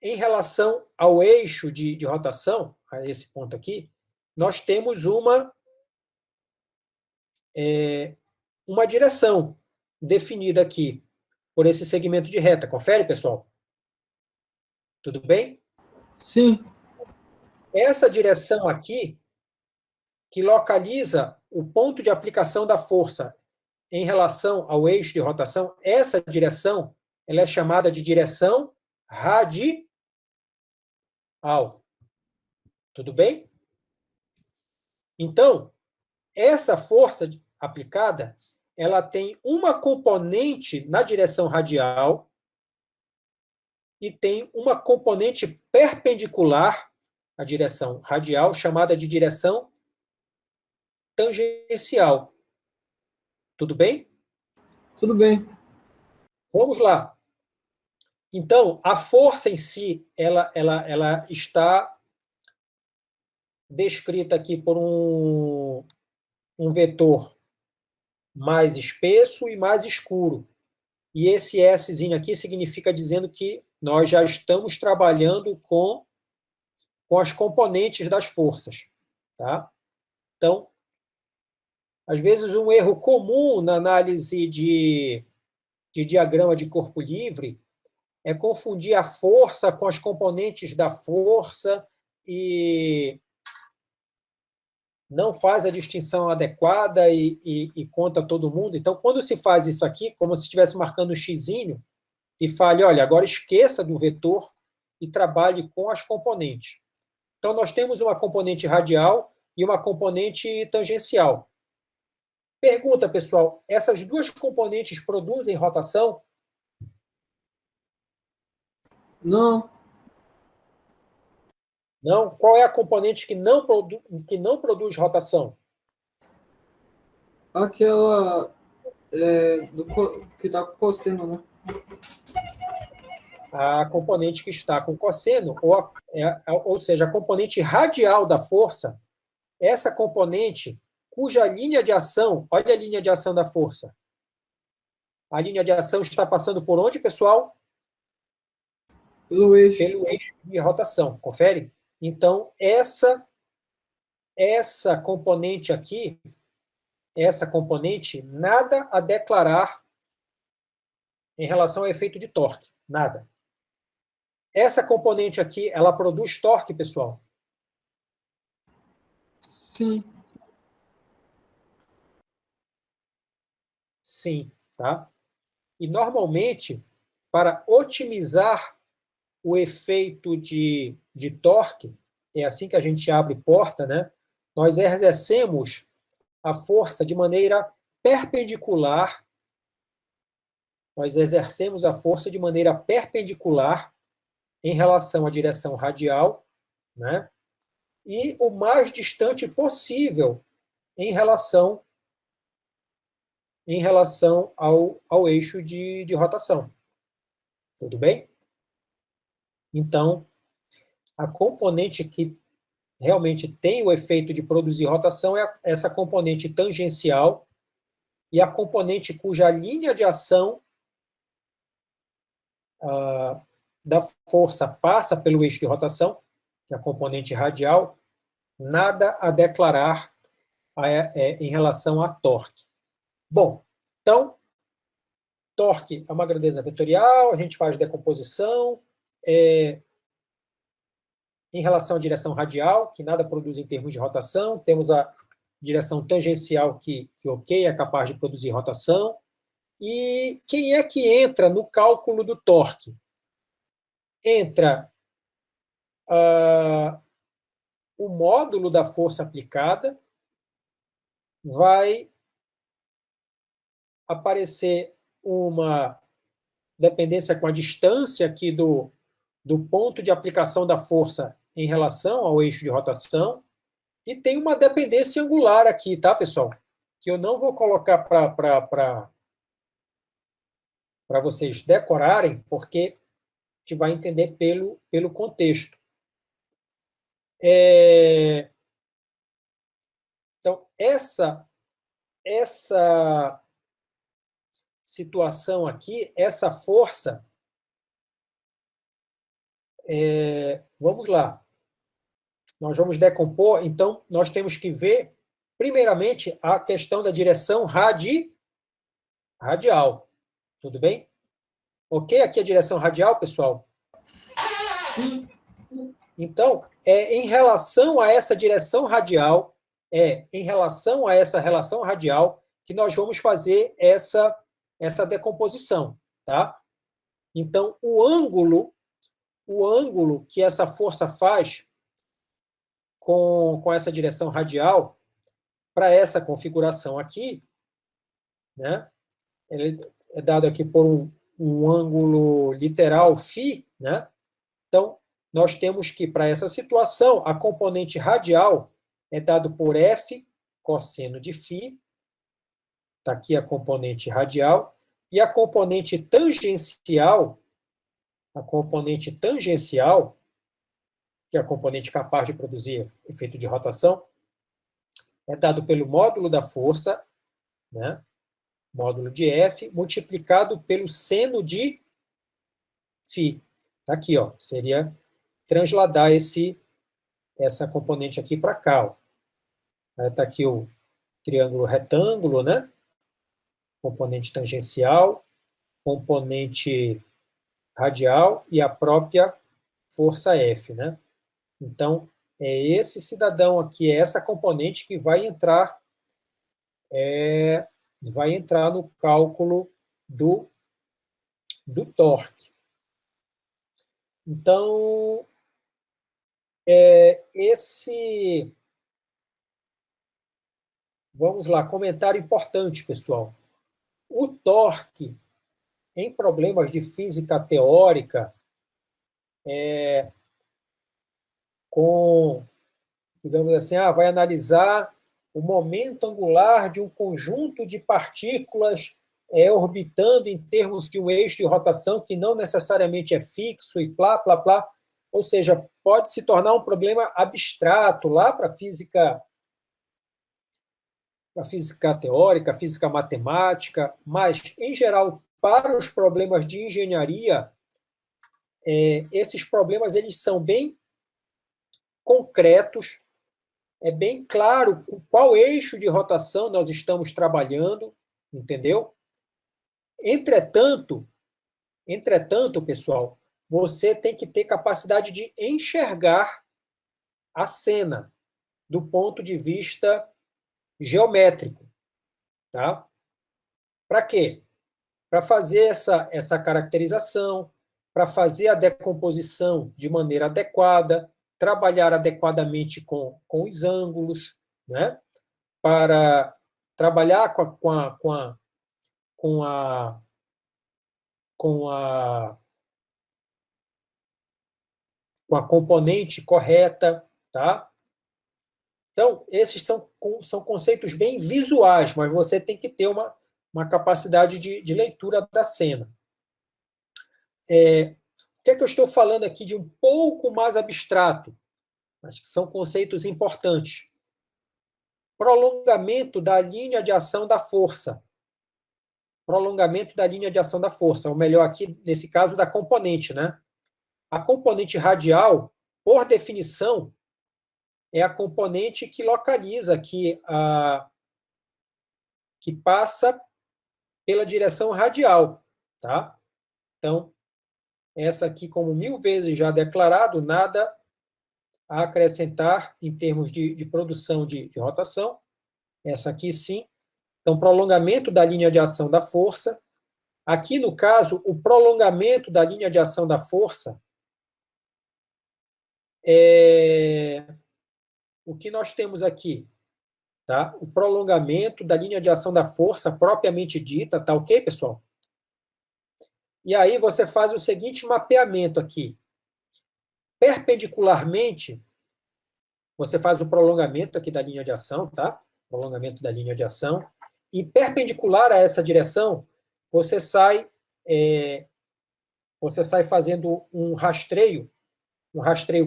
em relação ao eixo de rotação, a esse ponto aqui, nós temos uma direção definida aqui por esse segmento de reta. Confere, pessoal? Tudo bem? Sim. Essa direção aqui, que localiza o ponto de aplicação da força em relação ao eixo de rotação, essa direção ela é chamada de direção radial. Tudo bem? Então, essa força aplicada, ela tem uma componente na direção radial e tem uma componente perpendicular à direção radial, chamada de direção tangencial. Tudo bem? Tudo bem. Vamos lá. Então, a força em si, ela está descrita aqui por um vetor mais espesso e mais escuro. E esse Szinho aqui significa dizendo que nós já estamos trabalhando com as componentes das forças. Tá? Então, às vezes, um erro comum na análise de diagrama de corpo livre é confundir a força com as componentes da força e não faz a distinção adequada e conta todo mundo. Então, quando se faz isso aqui, como se estivesse marcando um xizinho, e fale, olha, agora esqueça do vetor e trabalhe com as componentes. Então, nós temos uma componente radial e uma componente tangencial. Pergunta, pessoal, essas duas componentes produzem rotação? Não. Não? Qual é a componente que não produz rotação? Aquela que está com cosseno, né? A componente que está com cosseno, ou seja, a componente radial da força, essa componente cuja linha de ação, olha a linha de ação da força. A linha de ação está passando por onde, pessoal? Pelo eixo. Pelo eixo de rotação. Confere? Então, essa componente aqui, essa componente, nada a declarar em relação ao efeito de torque. Nada. Essa componente aqui, ela produz torque, pessoal? Sim. Sim, tá? E, normalmente, para otimizar o efeito de torque, é assim que a gente abre porta, né? nós exercemos a força de maneira perpendicular, nós exercemos a força de maneira perpendicular em relação à direção radial, né? E o mais distante possível em relação ao eixo de rotação. Tudo bem? Então, a componente que realmente tem o efeito de produzir rotação é essa componente tangencial, e a componente cuja linha de ação da força passa pelo eixo de rotação, que é a componente radial, nada a declarar em relação a torque. Bom, então, torque é uma grandeza vetorial, a gente faz decomposição, em relação à direção radial, que nada produz em termos de rotação, temos a direção tangencial que ok, é capaz de produzir rotação. E quem é que entra no cálculo do torque? Entra o módulo da força aplicada, vai aparecer uma dependência com a distância aqui do ponto de aplicação da força em relação ao eixo de rotação, e tem uma dependência angular aqui, tá, pessoal? Que eu não vou colocar para vocês decorarem, porque a gente vai entender pelo contexto. Então, essa situação aqui, essa força, vamos lá. Nós vamos decompor, então, nós temos que ver, primeiramente, a questão da direção radial. Tudo bem? Ok? Aqui a direção radial, pessoal? Então, em relação a essa direção radial, em relação a essa relação radial, que nós vamos fazer essa decomposição, tá? Então, o ângulo que essa força faz com essa direção radial, para essa configuração aqui, né? Ele é dado aqui por um ângulo literal φ, né? Então, nós temos que, para essa situação, a componente radial é dado por F cosseno de φ, está aqui a componente radial, e a componente tangencial, que é a componente capaz de produzir efeito de rotação, é dado pelo módulo da força, né? Módulo de F, multiplicado pelo seno de φ. Está aqui, ó, seria transladar essa componente aqui para cá. Está aqui o triângulo retângulo, né? Componente tangencial, componente radial e a própria força F, né? Então, é esse cidadão aqui, é essa componente que vai entrar no cálculo do torque. Então, vamos lá, comentário importante, pessoal. O torque, em problemas de física teórica, digamos assim, vai analisar o momento angular de um conjunto de partículas orbitando em termos de um eixo de rotação que não necessariamente é fixo e plá, plá, plá. Ou seja, pode se tornar um problema abstrato lá para a física teórica, física matemática, mas, em geral, para os problemas de engenharia, esses problemas eles são bem concretos, é bem claro com qual eixo de rotação nós estamos trabalhando, entendeu? Entretanto, pessoal, você tem que ter capacidade de enxergar a cena do ponto de vista geométrico, tá? Para quê? Para fazer essa caracterização, para fazer a decomposição de maneira adequada, trabalhar adequadamente com os ângulos, né, para trabalhar com a componente correta, tá? Então, esses são conceitos bem visuais, mas você tem que ter uma capacidade de leitura da cena. O que é que eu estou falando aqui de um pouco mais abstrato? Acho que são conceitos importantes. Prolongamento da linha de ação da força. Prolongamento da linha de ação da força, ou melhor, aqui, nesse caso, da componente, né? A componente radial, por definição, é a componente que localiza, que passa pela direção radial, tá? Então, essa aqui, como 1000 vezes já declarado, nada a acrescentar em termos de produção de rotação. Essa aqui, sim. Então, prolongamento da linha de ação da força. Aqui, no caso, o prolongamento da linha de ação da força é o que nós temos aqui, tá? O prolongamento da linha de ação da força propriamente dita, tá ok, pessoal? E aí você faz o seguinte mapeamento aqui. Perpendicularmente, você faz o prolongamento aqui da linha de ação, tá? Prolongamento da linha de ação. E perpendicular a essa direção, você sai fazendo um rastreio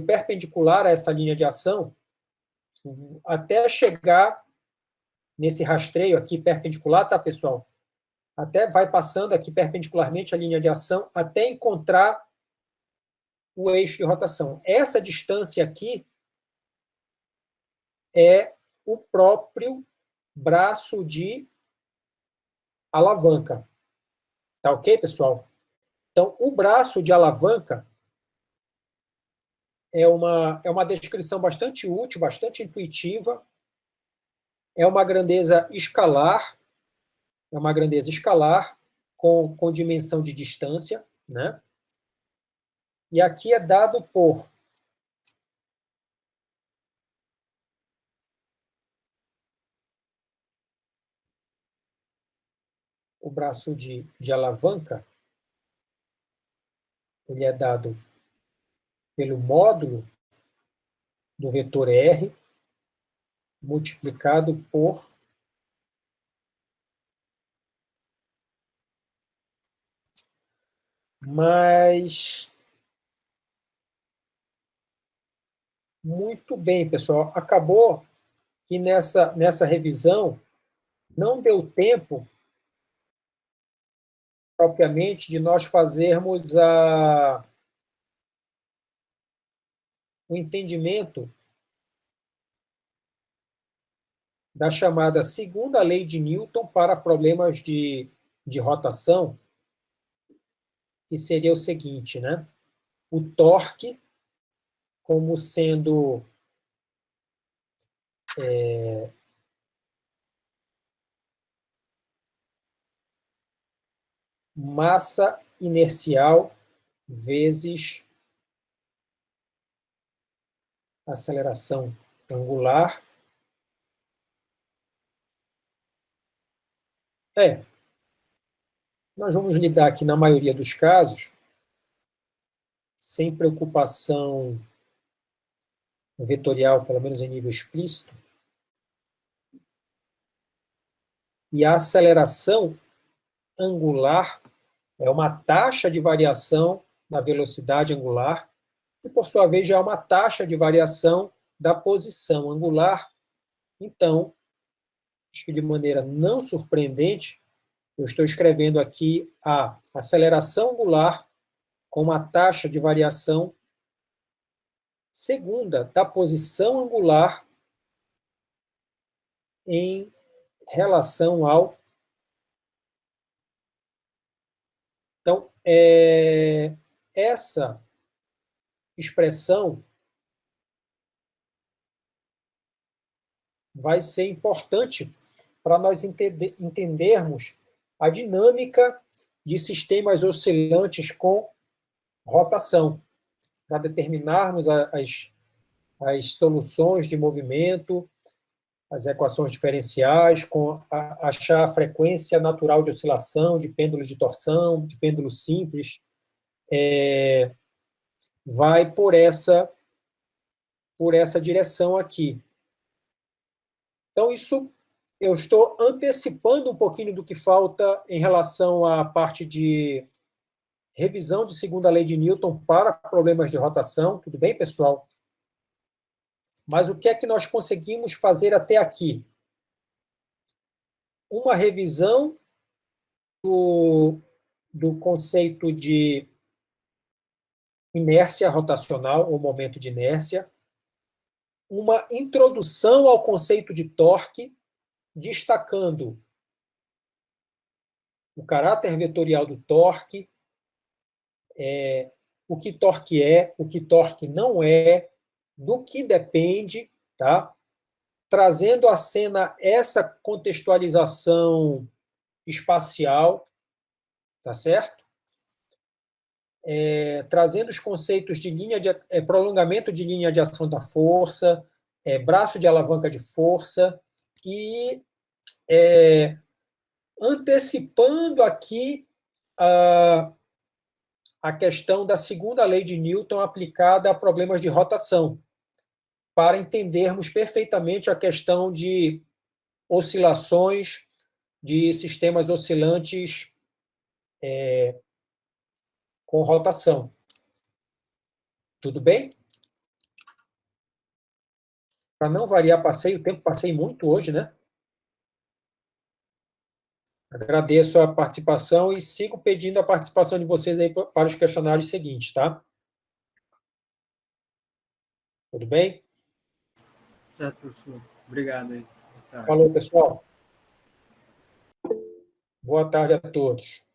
perpendicular a essa linha de ação, até chegar nesse rastreio aqui perpendicular, tá, pessoal? Até vai passando aqui perpendicularmente a linha de ação, até encontrar o eixo de rotação. Essa distância aqui é o próprio braço de alavanca. Tá ok, pessoal? Então, o braço de alavanca é uma descrição bastante útil, bastante intuitiva. É uma grandeza escalar, com dimensão de distância, né? E aqui é dado por o braço de alavanca, ele é dado pelo módulo do vetor R multiplicado por mais. Muito bem, pessoal. Acabou que nessa revisão não deu tempo propriamente de nós fazermos o entendimento da chamada segunda lei de Newton para problemas de rotação, que seria o seguinte, né? O torque como sendo massa inercial vezes aceleração angular. Nós vamos lidar aqui, na maioria dos casos, sem preocupação vetorial, pelo menos em nível explícito, e a aceleração angular é uma taxa de variação da velocidade angular, que, por sua vez, já é uma taxa de variação da posição angular. Então, acho que de maneira não surpreendente, eu estou escrevendo aqui a aceleração angular com uma taxa de variação segunda da posição angular em relação ao... Então, essa expressão vai ser importante para nós entendermos a dinâmica de sistemas oscilantes com rotação, para determinarmos as soluções de movimento as equações diferenciais, achar a frequência natural de oscilação, de pêndulo de torção, de pêndulo simples, vai por essa direção aqui. Então, isso eu estou antecipando um pouquinho do que falta em relação à parte de revisão de segunda lei de Newton para problemas de rotação. Tudo bem, pessoal? Mas o que é que nós conseguimos fazer até aqui? Uma revisão do conceito de inércia rotacional, ou momento de inércia, uma introdução ao conceito de torque, destacando o caráter vetorial do torque, o que torque não é, do que depende, tá? Trazendo à cena essa contextualização espacial, tá certo? Trazendo os conceitos de prolongamento de linha de ação da força, braço de alavanca de força, e antecipando aqui a questão da segunda lei de Newton aplicada a problemas de rotação, para entendermos perfeitamente a questão de oscilações de sistemas oscilantes com rotação. Tudo bem? Para não variar o tempo passei muito hoje, né? Agradeço a participação e sigo pedindo a participação de vocês aí para os questionários seguintes, tá? Tudo bem? Certo, professor. Obrigado aí. Falou, pessoal. Boa tarde a todos.